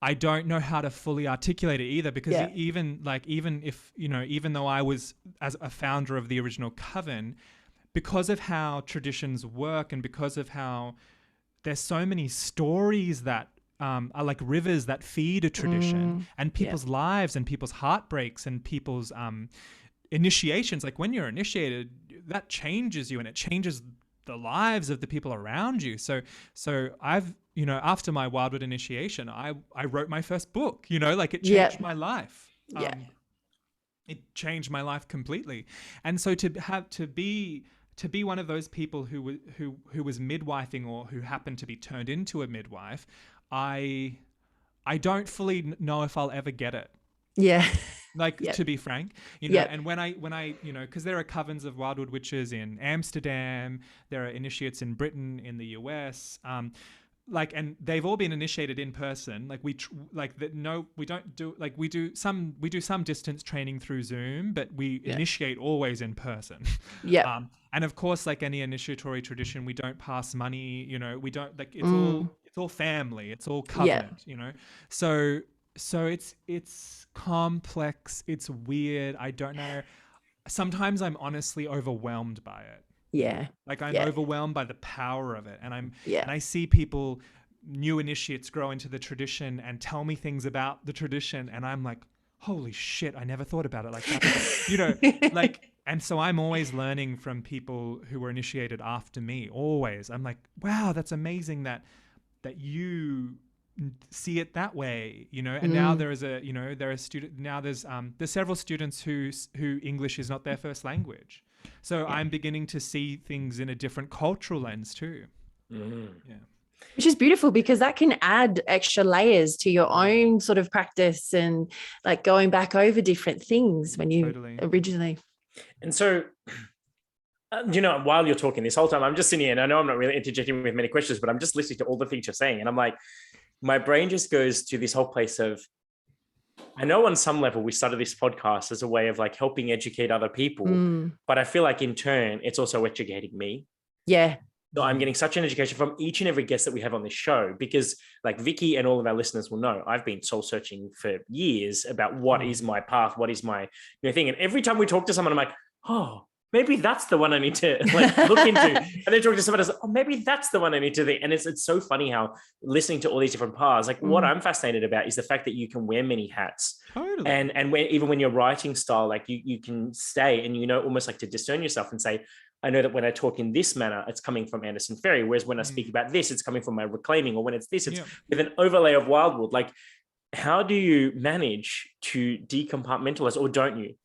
C: I don't know how to fully articulate it either, because even though I was as a founder of the original coven, because of how traditions work and because of how there's so many stories that are like rivers that feed a tradition, and people's lives and people's heartbreaks and people's initiations. Like when you're initiated, that changes you and it changes the lives of the people around you. So I've, after my Wildwood initiation, I wrote my first book, like it changed my life. It changed my life completely. And so to be one of those people who was midwifing, or who happened to be turned into a midwife, I don't fully know if I'll ever get it.
B: Yeah.
C: To be frank, and when I, because there are covens of Wildwood witches in Amsterdam, there are initiates in Britain, in the US, and they've all been initiated in person. We do some distance training through Zoom, but we initiate always in person.
B: Yeah.
C: And of course, like any initiatory tradition, we don't pass money. We don't it's all family. It's all covenant. So it's complex. It's weird. I don't know. Sometimes I'm honestly overwhelmed by it.
B: Yeah.
C: I'm overwhelmed by the power of it. And and I see people, new initiates, grow into the tradition and tell me things about the tradition. And I'm like, holy shit, I never thought about it like that. And so I'm always learning from people who were initiated after me. Always. I'm like, wow, that's amazing that you see it that way, and now there is there's several students who English is not their first language, so I'm beginning to see things in a different cultural lens too.
B: Which is beautiful, because that can add extra layers to your own sort of practice, and like going back over different things when you originally.
A: And so while you're talking this whole time, I'm just sitting here, and I know I'm not really interjecting with many questions, but I'm just listening to all the things you're saying, and I'm like, my brain just goes to this whole place of I know on some level we started this podcast as a way of like helping educate other people, but I feel like in turn it's also educating me.
B: Yeah.
A: So I'm getting such an education from each and every guest that we have on this show, because like Vicky and all of our listeners will know, I've been soul searching for years about what is my path, what is my thing. And every time we talk to someone, I'm like, oh, maybe that's the one I need to like look into. And then talk to someone else, oh, maybe that's the one I need to think. And it's so funny how listening to all these different paths, like what I'm fascinated about is the fact that you can wear many hats.
C: Totally.
A: And even when your writing style, like you can stay and, almost like to discern yourself and say, I know that when I talk in this manner, it's coming from Anderson Ferry. Whereas when I speak about this, it's coming from my reclaiming, or when it's this, it's with an overlay of Wildwood. Like, how do you manage to decompartmentalize, or don't you?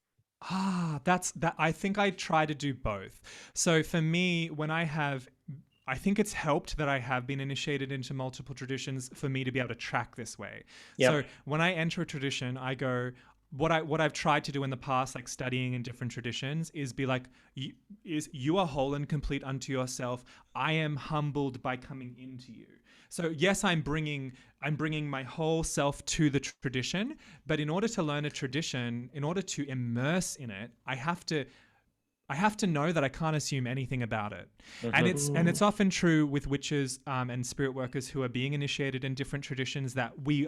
C: That's that. I think I try to do both. So for me, I think it's helped that I have been initiated into multiple traditions for me to be able to track this way.
A: Yep.
C: So when I enter a tradition, I go, what I've tried to do in the past, like studying in different traditions, is be like, you are whole and complete unto yourself. I am humbled by coming into you. So yes, I'm bringing my whole self to the tradition, but in order to learn a tradition, in order to immerse in it, I have to know that I can't assume anything about it. And it's often true with witches and spirit workers who are being initiated in different traditions that we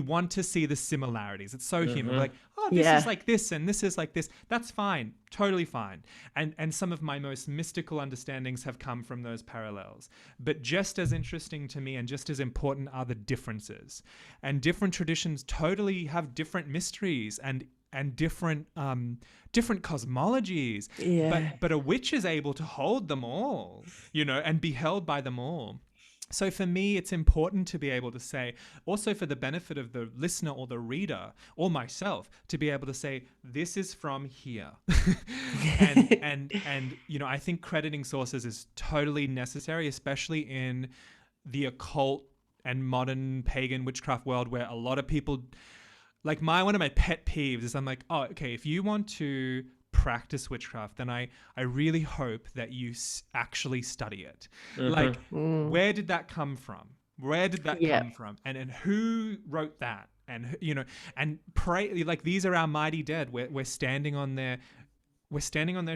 C: want to see the similarities. It's so human. We're like, oh, this is like this and this is like this. That's fine. Totally fine. And some of my most mystical understandings have come from those parallels. But just as interesting to me and just as important are the differences. And different traditions totally have different mysteries and different cosmologies, but a witch is able to hold them all, and be held by them all. So for me, it's important to be able to say, also for the benefit of the listener or the reader or myself, to be able to say, this is from here. and I think crediting sources is totally necessary, especially in the occult and modern pagan witchcraft world, where a lot of people, like one of my pet peeves is I'm like, oh, okay, if you want to practice witchcraft, then I really hope that you actually study it. Like, where did that come from? Where did that come from? And who wrote that? And, and pray, like, these are our mighty dead. We're standing on their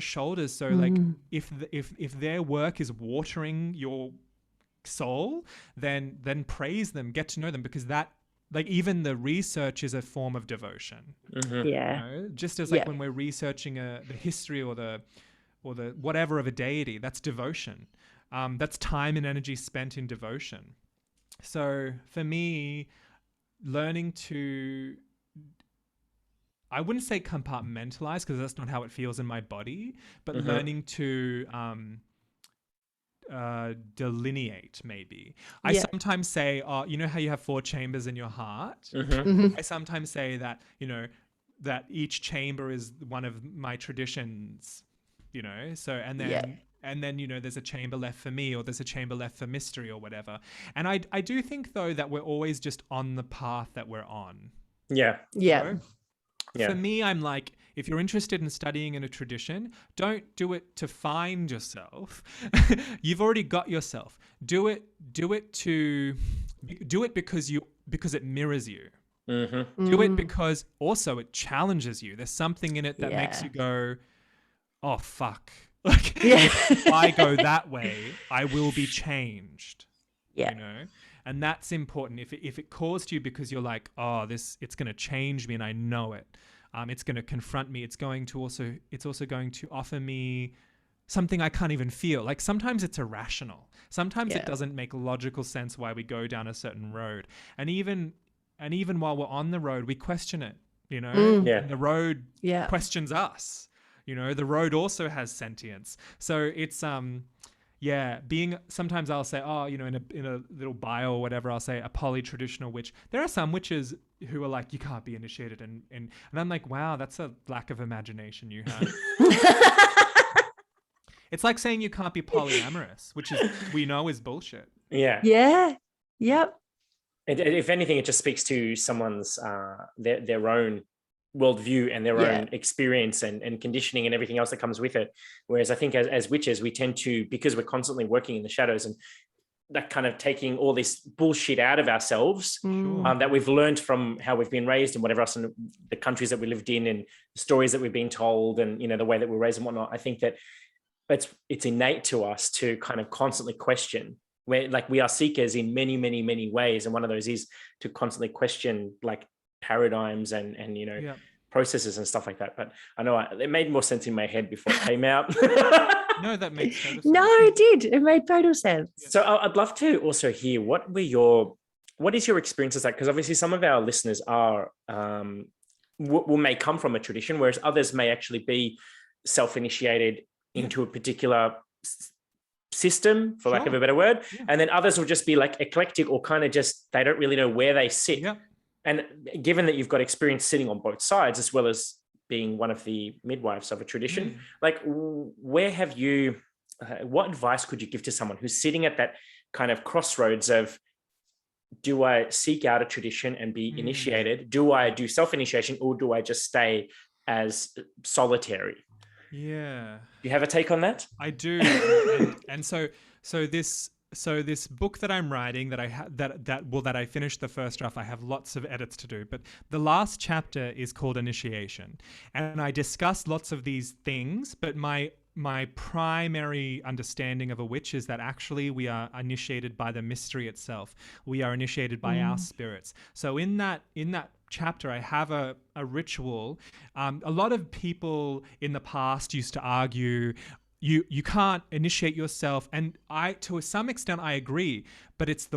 C: shoulders. So like, if their work is watering your soul, then praise them, get to know them, because that, like, even the research is a form of devotion. Just as like when we're researching the history or the whatever of a deity, that's devotion. That's time and energy spent in devotion. So for me, learning to, I wouldn't say compartmentalize, because that's not how it feels in my body, but learning to delineate, maybe. I sometimes say, how you have 4 chambers in your heart? I sometimes say that, that each chamber is one of my traditions, so, and then, there's a chamber left for me, or there's a chamber left for mystery or whatever. And I do think, though, that we're always just on the path that we're on. For me, I'm like, if you're interested in studying in a tradition, don't do it to find yourself. You've already got yourself. Do it because it mirrors you. Do it because also it challenges you. There's something in it that makes you go, oh, fuck. Like, if I go that way, I will be changed. And that's important. If it calls to you because you're like, oh, it's going to change me and I know it. It's going to confront me. It's also going to offer me something I can't even feel. Like, sometimes it's irrational. Sometimes it doesn't make logical sense why we go down a certain road. And even while we're on the road, we question it, And the road questions us. The road also has sentience. So it's sometimes I'll say, in a little bio or whatever, I'll say a poly-traditional witch. There are some witches who are like, you can't be initiated. And I'm like, wow, that's a lack of imagination you have. It's like saying you can't be polyamorous, which we know is bullshit.
B: Yep.
A: If anything, it just speaks to someone's, their own worldview and their own experience and conditioning and everything else that comes with it. Whereas I think as witches, we tend to, because we're constantly working in the shadows and that kind of taking all this bullshit out of ourselves that we've learned from how we've been raised and whatever else, in the countries that we lived in and the stories that we've been told, and the way that we're raised and whatnot. I think that it's innate to us to kind of constantly question. We are seekers in many, many, many ways, and one of those is to constantly question like paradigms and processes and stuff like that. But I know it made more sense in my head before it came out.
C: No, that makes total sense.
B: No, it did. It made total sense.
A: So I'd love to also hear what is your experiences like? Because obviously some of our listeners are may come from a tradition, whereas others may actually be self-initiated into a particular system, for lack of a better word, and then others will just be like eclectic, or kind of just they don't really know where they sit. And given that you've got experience sitting on both sides, as well as being one of the midwives of a tradition, like where have you, what advice could you give to someone who's sitting at that kind of crossroads of, do I seek out a tradition and be initiated? Do I do self-initiation, or do I just stay as solitary?
C: Yeah.
A: Do you have a take on that?
C: I do. and so this book that I'm writing, that I finished the first draft, I have lots of edits to do, but the last chapter is called Initiation, and I discuss lots of these things, but my primary understanding of a witch is that actually we are initiated by the mystery itself. We are initiated by our spirits. So in that chapter, I have a ritual. A lot of people in the past used to argue, you can't initiate yourself, and to some extent I agree, but it's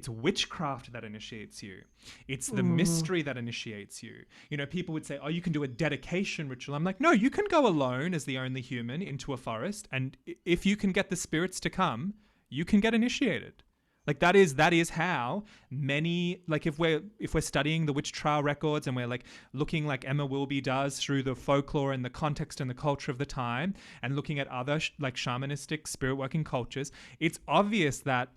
C: witchcraft that initiates you. It's the mystery that initiates you. People would say, oh, you can do a dedication ritual. I'm like, no, you can go alone as the only human into a forest, and if you can get the spirits to come, you can get initiated. Like that is how many, like if we're studying the witch trial records and we're like looking like Emma Wilby does through the folklore and the context and the culture of the time, and looking at other like shamanistic spirit working cultures, it's obvious that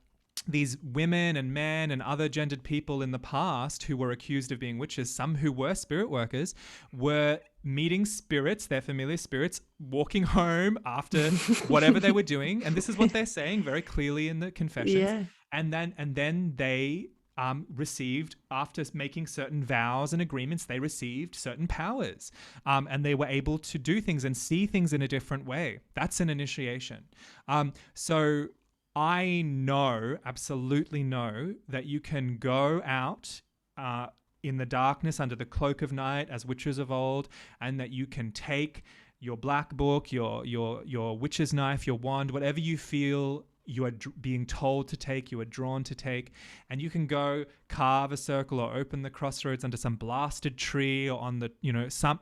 C: these women and men and other gendered people in the past who were accused of being witches, some who were spirit workers, were meeting spirits, their familiar spirits, walking home after whatever they were doing. And this is what they're saying very clearly in the confessions.
B: Yeah.
C: And then they received, after making certain vows and agreements, they received certain powers, and they were able to do things and see things in a different way. That's an initiation. So I absolutely know that you can go out in the darkness under the cloak of night as witches of old, and that you can take your black book, your witch's knife, your wand, whatever you feel you are being told to take, you are drawn to take, and you can go carve a circle or open the crossroads under some blasted tree, or on the,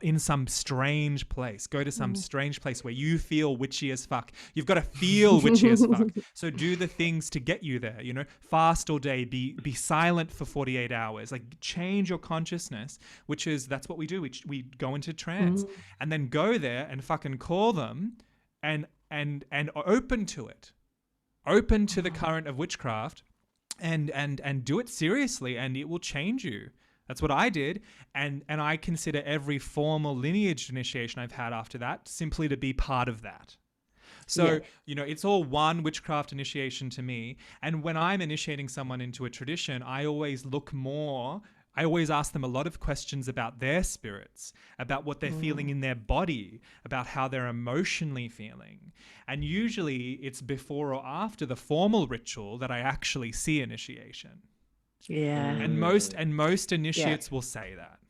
C: in some strange place. Go to some strange place where you feel witchy as fuck. You've got to feel witchy as fuck. So do the things to get you there, fast all day, be silent for 48 hours, like change your consciousness, that's what we do. We go into trance and then go there and fucking call them and open to it. Open to the current of witchcraft, and do it seriously, and it will change you. That's what I did, and I consider every formal lineage initiation I've had after that simply to be part of that. So, it's all one witchcraft initiation to me. And when I'm initiating someone into a tradition, I always ask them a lot of questions about their spirits, about what they're feeling in their body, about how they're emotionally feeling. And usually it's before or after the formal ritual that I actually see initiation.
B: Yeah.
C: And most initiates will say that.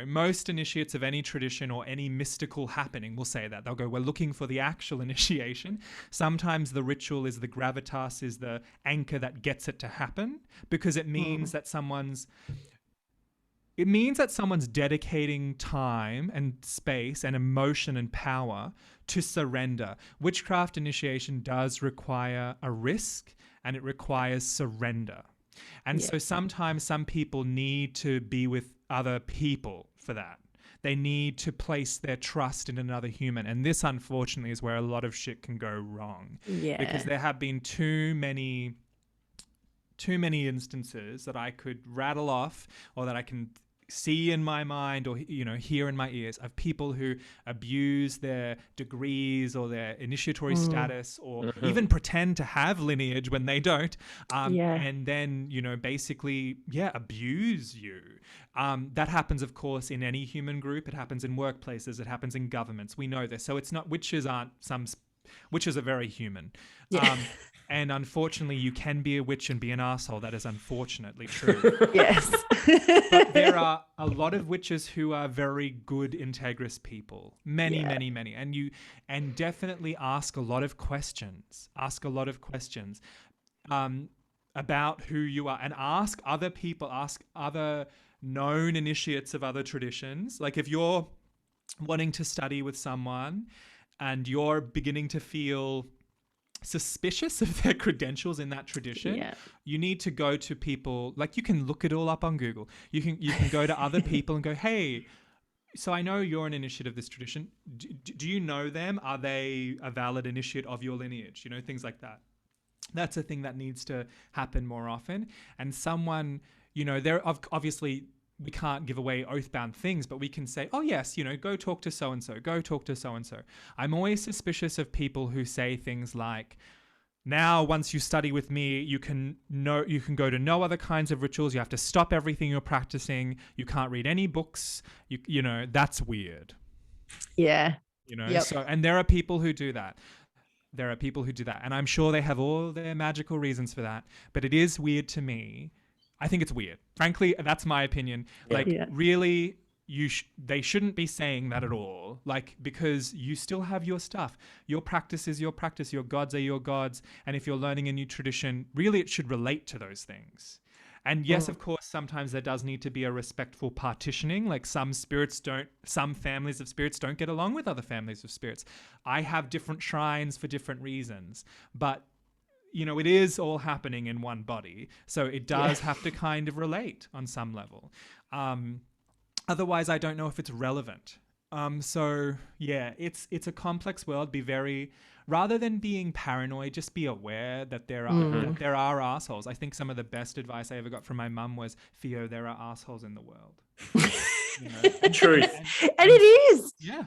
C: Most initiates of any tradition or any mystical happening will say that. They'll go, we're looking for the actual initiation. Sometimes the ritual is the gravitas, is the anchor that gets it to happen, because it means that someone's dedicating time and space and emotion and power to surrender. Witchcraft initiation does require a risk, and it requires surrender. And so sometimes some people need to be with other people for that. They need to place their trust in another human. And this, unfortunately, is where a lot of shit can go wrong. Yeah. Because there have been too many instances that I could rattle off, or that I can see in my mind or, hear in my ears of people who abuse their degrees or their initiatory status, or even pretend to have lineage when they don't, and then, basically, abuse you. That happens, of course, in any human group. It happens in workplaces. It happens in governments. We know this. So it's not, witches are very human.
B: Yeah.
C: And unfortunately, you can be a witch and be an asshole. That is unfortunately true.
B: Yes.
C: But there are a lot of witches who are very good, integrous people. Many. And definitely ask a lot of questions. About who you are, and ask other people, ask other known initiates of other traditions. Like if you're wanting to study with someone and you're beginning to feel suspicious of their credentials in that tradition, you need to go to people. Like, you can look it all up on Google. You can go to other people and go, hey, so I know you're an initiate of this tradition. Do you know them? Are they a valid initiate of your lineage? Things like that. That's a thing that needs to happen more often. And someone, there obviously, we can't give away oath-bound things, but we can say, oh yes, go talk to so-and-so, go talk to so-and-so. I'm always suspicious of people who say things like, now, once you study with me, you can go to no other kinds of rituals. You have to stop everything you're practicing. You can't read any books. That's weird.
B: Yeah.
C: So, and there are people who do that. And I'm sure they have all their magical reasons for that. But it is weird to me. I think it's weird. Frankly, that's my opinion. Really, they shouldn't be saying that at all. Because you still have your stuff. Your practice is your practice. Your gods are your gods. And if you're learning a new tradition, really it should relate to those things. And yes, of course, sometimes there does need to be a respectful partitioning. Like some families of spirits don't get along with other families of spirits. I have different shrines for different reasons, but it is all happening in one body. So it does have to kind of relate on some level. Otherwise, I don't know if it's relevant. It's a complex world. Rather than being paranoid, just be aware that there are assholes. I think some of the best advice I ever got from my mum was, Fio, there are assholes in the world.
A: Truth.
B: And it is.
C: Yeah.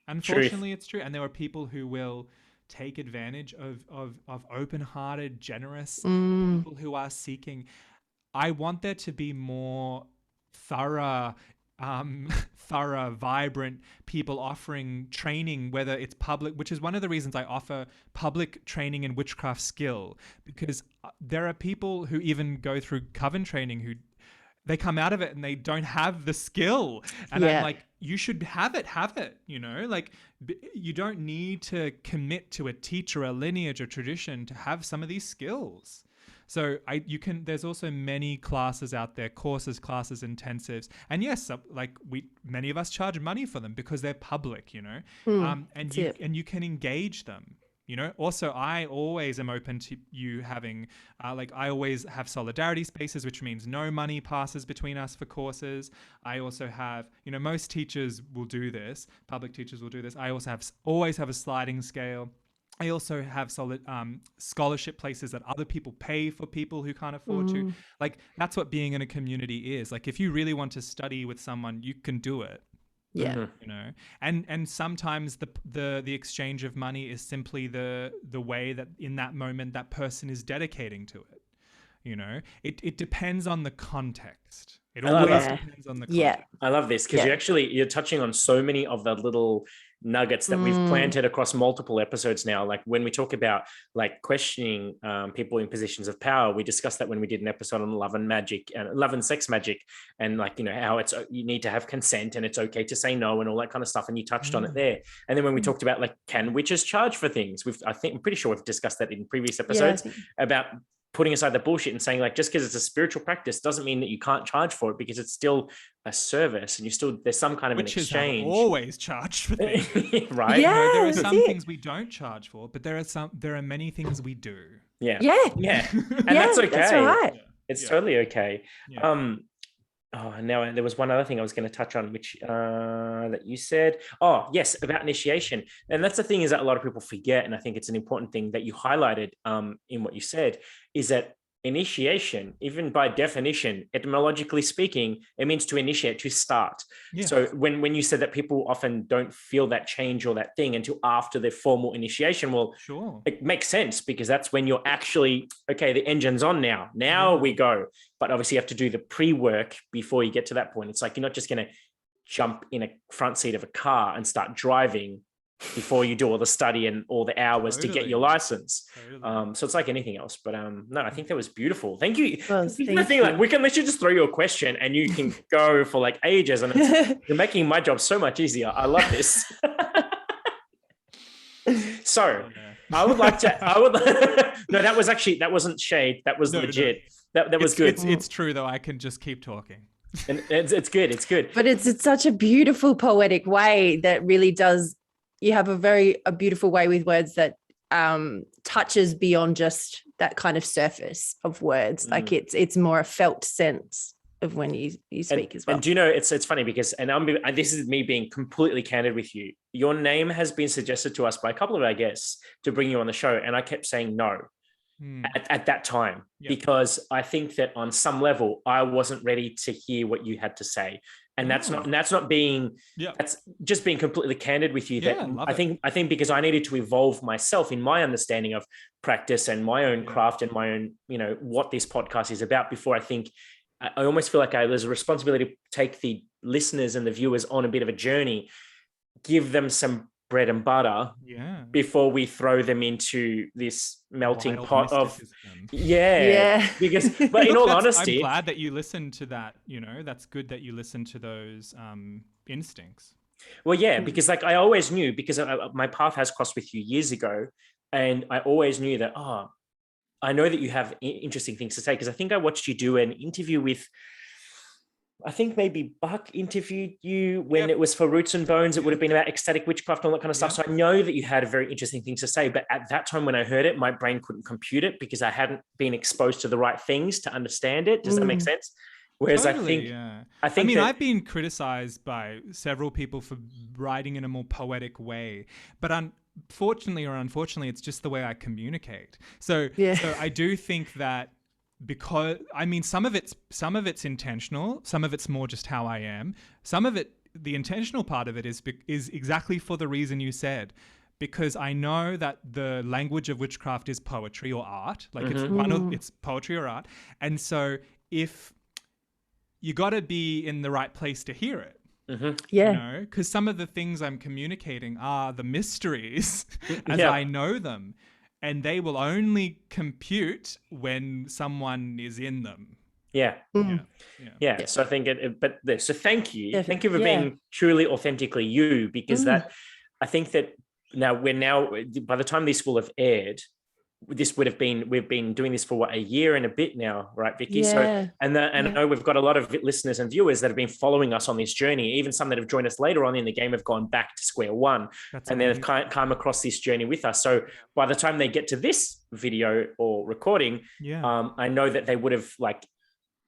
C: Unfortunately, it's true. And there are people who will take advantage of open-hearted, generous people who are seeking. I want there to be more thorough, vibrant people offering training, whether it's public, which is one of the reasons I offer public training in witchcraft skill, because there are people who even go through coven training who they come out of it and they don't have the skill. And I'm like, you should have it, you don't need to commit to a teacher, a lineage, or tradition to have some of these skills. So there's also many classes out there, courses, classes, intensives. And yes, many of us charge money for them because they're public, and you can engage them. Also, I always am open to you having, I always have solidarity spaces, which means no money passes between us for courses. I also have, most teachers will do this, public teachers will do this. I also always have a sliding scale. I also have solid scholarship places that other people pay for people who can't afford to. That's what being in a community is. If you really want to study with someone, you can do it.
B: Yeah.
C: And sometimes the exchange of money is simply the way that in that moment that person is dedicating to it. It depends on the context. It always depends on the context.
B: Yeah.
A: I love this because you're touching on so many of the little nuggets that we've planted across multiple episodes now. Like when we talk about questioning people in positions of power, we discussed that when we did an episode on love and magic and love and sex magic, and how you need to have consent and it's okay to say no and all that kind of stuff. And you touched on it there. And then when we talked about can witches charge for things, I'm pretty sure we've discussed that in previous episodes about putting aside the bullshit and saying just because it's a spiritual practice doesn't mean that you can't charge for it, because it's still a service and there's some kind of an exchange.
C: Always charged for things.
A: Right?
B: Yeah,
C: there are some things we don't charge for, but there are many things we do.
A: Yeah.
B: Yeah.
A: And that's okay.
B: That's right.
A: It's totally okay.
C: Yeah.
A: Now there was one other thing I was going to touch on, which that you said. Oh, yes, about initiation. And that's the thing, is that a lot of people forget, and I think it's an important thing that you highlighted in what you said, is that initiation, even by definition, etymologically speaking, it means to initiate, to start.
C: Yeah.
A: So when you said that people often don't feel that change or that thing until after their formal initiation, well,
C: Sure.
A: it makes sense because that's when you're actually, okay, the engine's on now. Now we go. But obviously you have to do the pre-work before you get to that point. It's like you're not just going to jump in a front seat of a car and start driving before you do all the study and all the hours to get your license. So it's like anything else. But no, I think that was beautiful. Thank you.
B: Well,
A: The
B: thank
A: thing, like, we can literally just throw you a question and you can go for like ages, and you're making my job so much easier. I love this. So I would like to, no, that wasn't shade. That was legit. No. That was good.
C: It's true though. I can just keep talking.
A: And it's good. It's good.
B: But it's such a beautiful poetic way that really does, you have a beautiful way with words that touches beyond just that kind of surface of words. Like it's more a felt sense of when you speak as well.
A: And do you know, it's funny because, and this is me being completely candid with you. Your name has been suggested to us by a couple of our guests to bring you on the show. And I kept saying no at that time, because I think that on some level, I wasn't ready to hear what you had to say. And that's not being, that's just being completely candid with you. That I think because I needed to evolve myself in my understanding of practice and my own craft and my own, what this podcast is about before I almost feel like there's a responsibility to take the listeners and the viewers on a bit of a journey, give them some bread and butter before we throw them into this melting pot of because, but in all honesty,
C: I'm glad that you listened to that. That's good that you listened to those instincts.
A: Well, because like I always knew, because my path has crossed with you years ago, and I always knew that I know that you have interesting things to say, because I think I watched you do an interview with, I think maybe Buck interviewed you when it was for Roots and Bones. It would have been about ecstatic witchcraft and all that kind of stuff. So I know that you had a very interesting thing to say, but at that time when I heard it, my brain couldn't compute it because I hadn't been exposed to the right things to understand it. Does that make sense? Whereas
C: totally,
A: I think
C: I've been criticized by several people for writing in a more poetic way, but unfortunately, it's just the way I communicate. So I do think that, because some of it's intentional, some of it's more just how I am. Some of it, the intentional part of it is exactly for the reason you said, because I know that the language of witchcraft is poetry or art. Like it's poetry or art, and so if you got to be in the right place to hear it. Because some of the things I'm communicating are the mysteries as I know them. And they will only compute when someone is in them.
A: So I think so thank you. Thank you for being truly authentically you, because that, I think that now by the time this will have aired, we've been doing this for a year and a bit now, right, Vicky? So and I know we've got a lot of listeners and viewers that have been following us on this journey. Even some that have joined us later on in the game have gone back to square one. Then they've come across this journey with us. So by the time they get to this video or recording, I know that they would have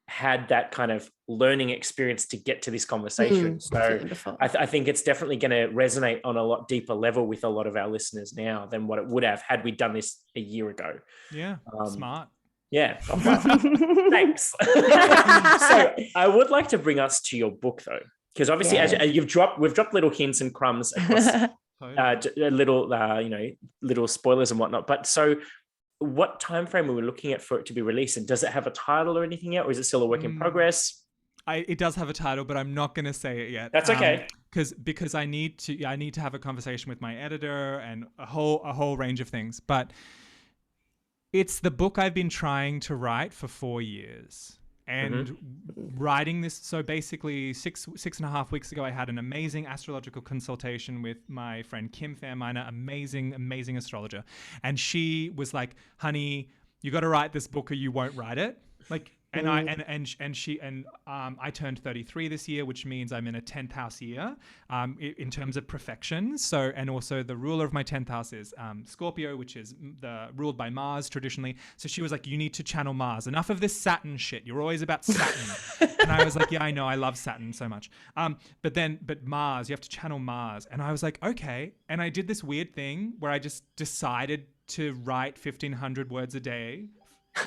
A: had that kind of learning experience to get to this conversation. So I think it's definitely going to resonate on a lot deeper level with a lot of our listeners now than what it would have had we done this a year ago.
C: Smart.
A: Thanks. So I would like to bring us to your book though, because obviously as we've dropped little hints and crumbs across little spoilers and whatnot. But so what time frame are we looking at for it to be released, and does it have a title or anything yet, or is it still a work in progress?
C: It does have a title, but I'm not going to say it yet.
A: That's okay.
C: Because I need to have a conversation with my editor and a whole range of things. But it's the book I've been trying to write for 4 years. And writing this, so basically six and a half weeks ago, I had an amazing astrological consultation with my friend Kim Fairminer, amazing astrologer. And she was like, honey, you got to write this book or you won't write it. And I turned 33 this year, which means I'm in a 10th house year in terms of perfection. So, and also the ruler of my 10th house is Scorpio, which is ruled by Mars traditionally. So she was like, you need to channel Mars. Enough of this Saturn shit. You're always about Saturn. And I was like, yeah, I know. I love Saturn so much. But Mars, you have to channel Mars. And I was like, okay. And I did this weird thing where I just decided to write 1,500 words a day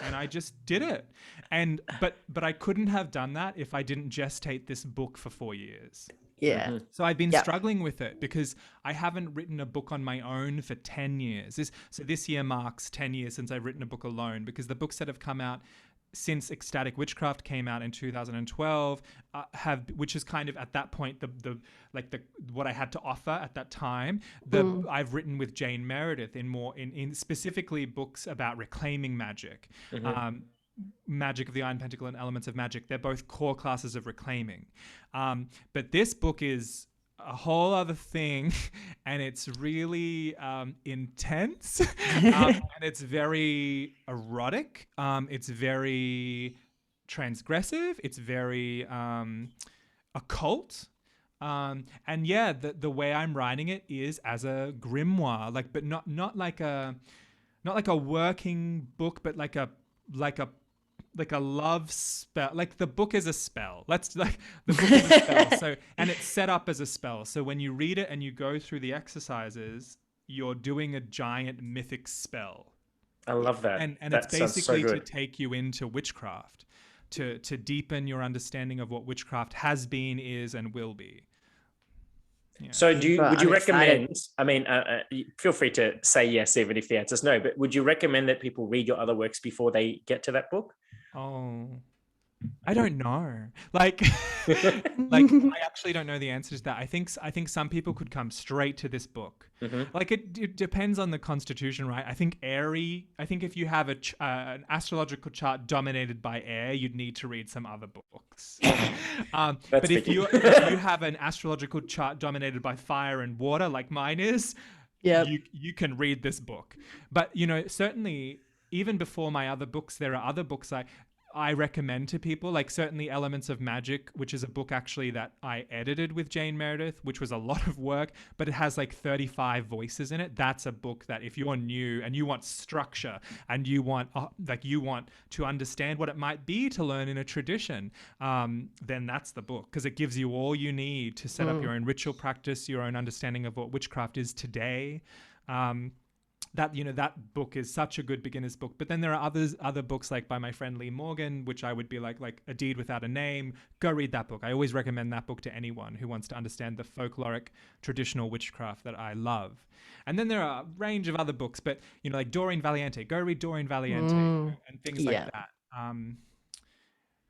C: and I just did it. And but I couldn't have done that if I didn't gestate this book for 4 years.
B: Yeah.
C: So I've been
B: Yep.
C: struggling with it because I haven't written a book on my own for 10 years. So this year marks 10 years since I've written a book alone, because the books that have come out since Ecstatic Witchcraft came out in 2012 which is kind of at that point the what I had to offer at that time. I've written with Jane Meredith in specifically books about reclaiming magic. Magic of the Iron Pentacle and Elements of Magic. They're both core classes of reclaiming. But this book is a whole other thing, and it's really intense, and it's very erotic. It's very transgressive. It's very occult. And yeah, the way I'm writing it is as a grimoire, but not like a working book, but like a love spell. Like the book is a spell. The book is a spell. So, and it's set up as a spell. So when you read it and you go through the exercises, you're doing a giant mythic spell.
A: I love that.
C: And
A: that
C: it's basically
A: so
C: to take you into witchcraft, to deepen your understanding of what witchcraft has been, is, and will be. Yeah.
A: So would you
B: I'm
A: recommend, I mean, feel free to say yes, even if the answer is no, but would you recommend that people read your other works before they get to that book?
C: Oh, I don't know. Like I actually don't know the answer to that. I think some people could come straight to this book. Like it depends on the constitution, right? I think if you have an astrological chart dominated by air, you'd need to read some other books. But if you have an astrological chart dominated by fire and water, like mine is, you can read this book. But certainly even before my other books, there are other books I recommend to people, like certainly Elements of Magic, which is a book actually that I edited with Jane Meredith, which was a lot of work, but it has like 35 voices in it. That's a book that if you're new and you want structure and you want to understand what it might be to learn in a tradition, then that's the book, because it gives you all you need to set up your own ritual practice, your own understanding of what witchcraft is today. That book is such a good beginner's book. But then there are other books like by my friend Lee Morgan, which I would be like A Deed Without a Name. Go read that book. I always recommend that book to anyone who wants to understand the folkloric traditional witchcraft that I love. And then there are a range of other books, but like Doreen Valiente. Go read Doreen Valiente and things like that.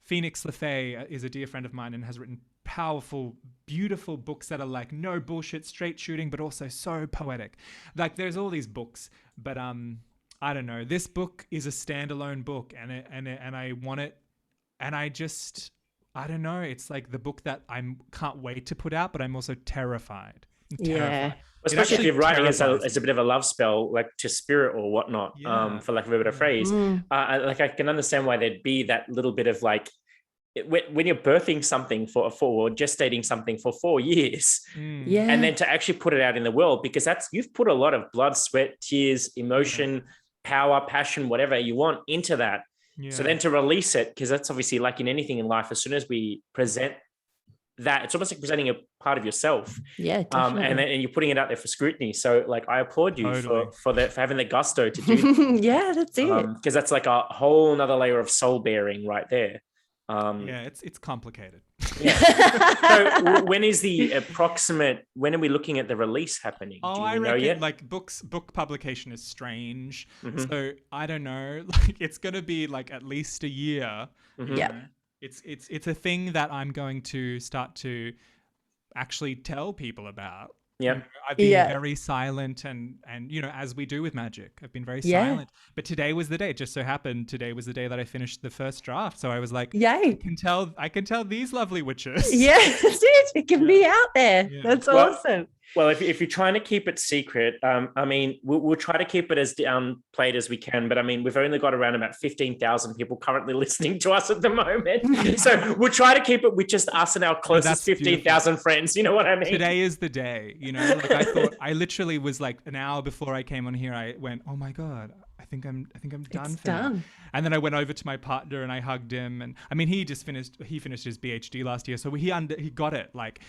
C: Phoenix LaFay is a dear friend of mine and has written powerful, beautiful books that are like no bullshit, straight shooting, but also so poetic. Like there's all these books, but I don't know. This book is a standalone book, and I want it, and I don't know. It's like the book that I can't wait to put out, but I'm also terrified.
B: Yeah.
A: Especially if you're writing as a bit of a love spell, like to spirit or whatnot, for lack of a better phrase. Like I can understand why there'd be that little bit of like, when you're birthing something or gestating something for 4 years, and then to actually put it out in the world, because you've put a lot of blood, sweat, tears, emotion, power, passion, whatever you want into that. So then to release it, because that's obviously like in anything in life, as soon as we present that, it's almost like presenting a part of yourself.
B: Yeah, definitely.
A: And you're putting it out there for scrutiny. So like I applaud you for having the gusto to do that.
B: Yeah, that's it.
A: Because that's like a whole nother layer of soul bearing right there.
C: It's complicated.
A: So when is the approximate, when are we looking at the release happening?
C: Do you know yet? Like book publication is strange. So I don't know, like it's going to be like at least a year. It's a thing that I'm going to start to actually tell people about. I've been very silent and as we do with magic, I've been very silent. But today was the day. It just so happened today was the day that I finished the first draft. So I was like,
B: yay!
C: I can tell these lovely witches.
B: Yeah, that's it. It can be out there. Yeah. That's awesome.
A: Well, if you're trying to keep it secret, I mean, we'll try to keep it as downplayed as we can. But I mean, we've only got around about 15,000 people currently listening to us at the moment. So we'll try to keep it with just us and our closest 15,000 friends. You know what I mean?
C: Today is the day. Like I literally was like an hour before I came on here. I went, oh my God, I think I'm done.
B: It's done.
C: And then I went over to my partner and I hugged him. And I mean, he finished his PhD last year, so he got it. Like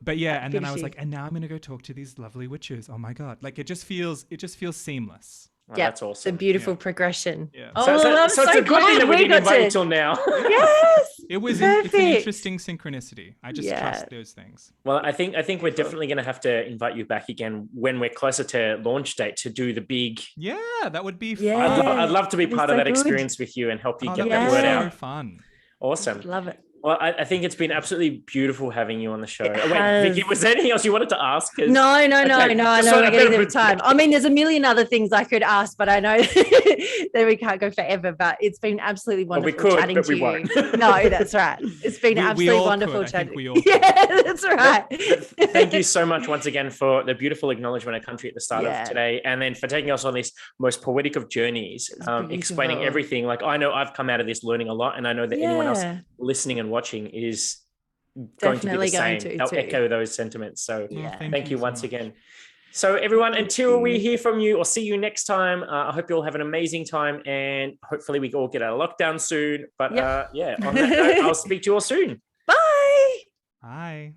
C: But yeah, and then I was like, and now I'm going to go talk to these lovely witches. Oh my God. Like it just feels seamless.
A: Well,
B: Yeah,
A: that's
B: it's a
A: awesome.
B: beautiful progression.
C: Yeah.
B: Oh,
A: So
B: I'm
A: it's a good thing that we didn't invite you till now.
B: Yes.
C: It was
B: Perfect.
C: it's an interesting synchronicity. I just
B: Yeah.
C: trust those things.
A: Well, I think we're definitely going to have to invite you back again when we're closer to launch date to do the big.
C: Yeah, that would be
B: Yeah.
C: fun.
A: I'd love to be
B: That'd be
A: part of
B: so
A: that
B: good.
A: experience with you and help you
C: Oh,
A: get
C: that
A: that
C: would
A: word
C: be so
A: out.
C: fun.
A: Awesome.
B: Love it.
A: Well, I think it's been absolutely beautiful having you on the show.
B: It
A: Wait,
B: has.
A: Vicky, was there anything else you wanted to ask? 'Cause-
B: No,
A: Okay,
B: I know
A: just so
B: we're
A: that
B: getting
A: there-
B: to the time. I mean, there's a million other things I could ask, but I know that we can't go forever. But it's been absolutely
A: Well, we
B: wonderful
A: could,
B: chatting
A: but
B: to
A: we
B: you.
A: won't.
B: No, that's right. It's been
C: We
B: absolutely
C: all
B: wonderful
C: could. I think
B: chatting.
C: we all could.
B: Yeah, that's right.
A: Thank you so much once again for the beautiful acknowledgement of country at the start
B: Yeah.
A: of today, and then for taking us on this most poetic of journeys, explaining
B: beautiful.
A: everything. Like, I know I've come out of this learning a lot, and I know that anyone else
B: Yeah.
A: listening and watching is going to be the
B: Definitely going
A: same.
B: to
A: They'll
B: too.
A: echo those sentiments. So
B: Yeah.
A: thank you
C: so
A: once
C: much.
A: again. So everyone,
B: Thank
A: until we
B: you.
A: hear from you or see you next time, I hope you all have an amazing time, and hopefully we all get out of lockdown soon. But
B: Yep.
A: yeah, on that note, I'll speak to you all soon.
B: Bye.
C: Bye.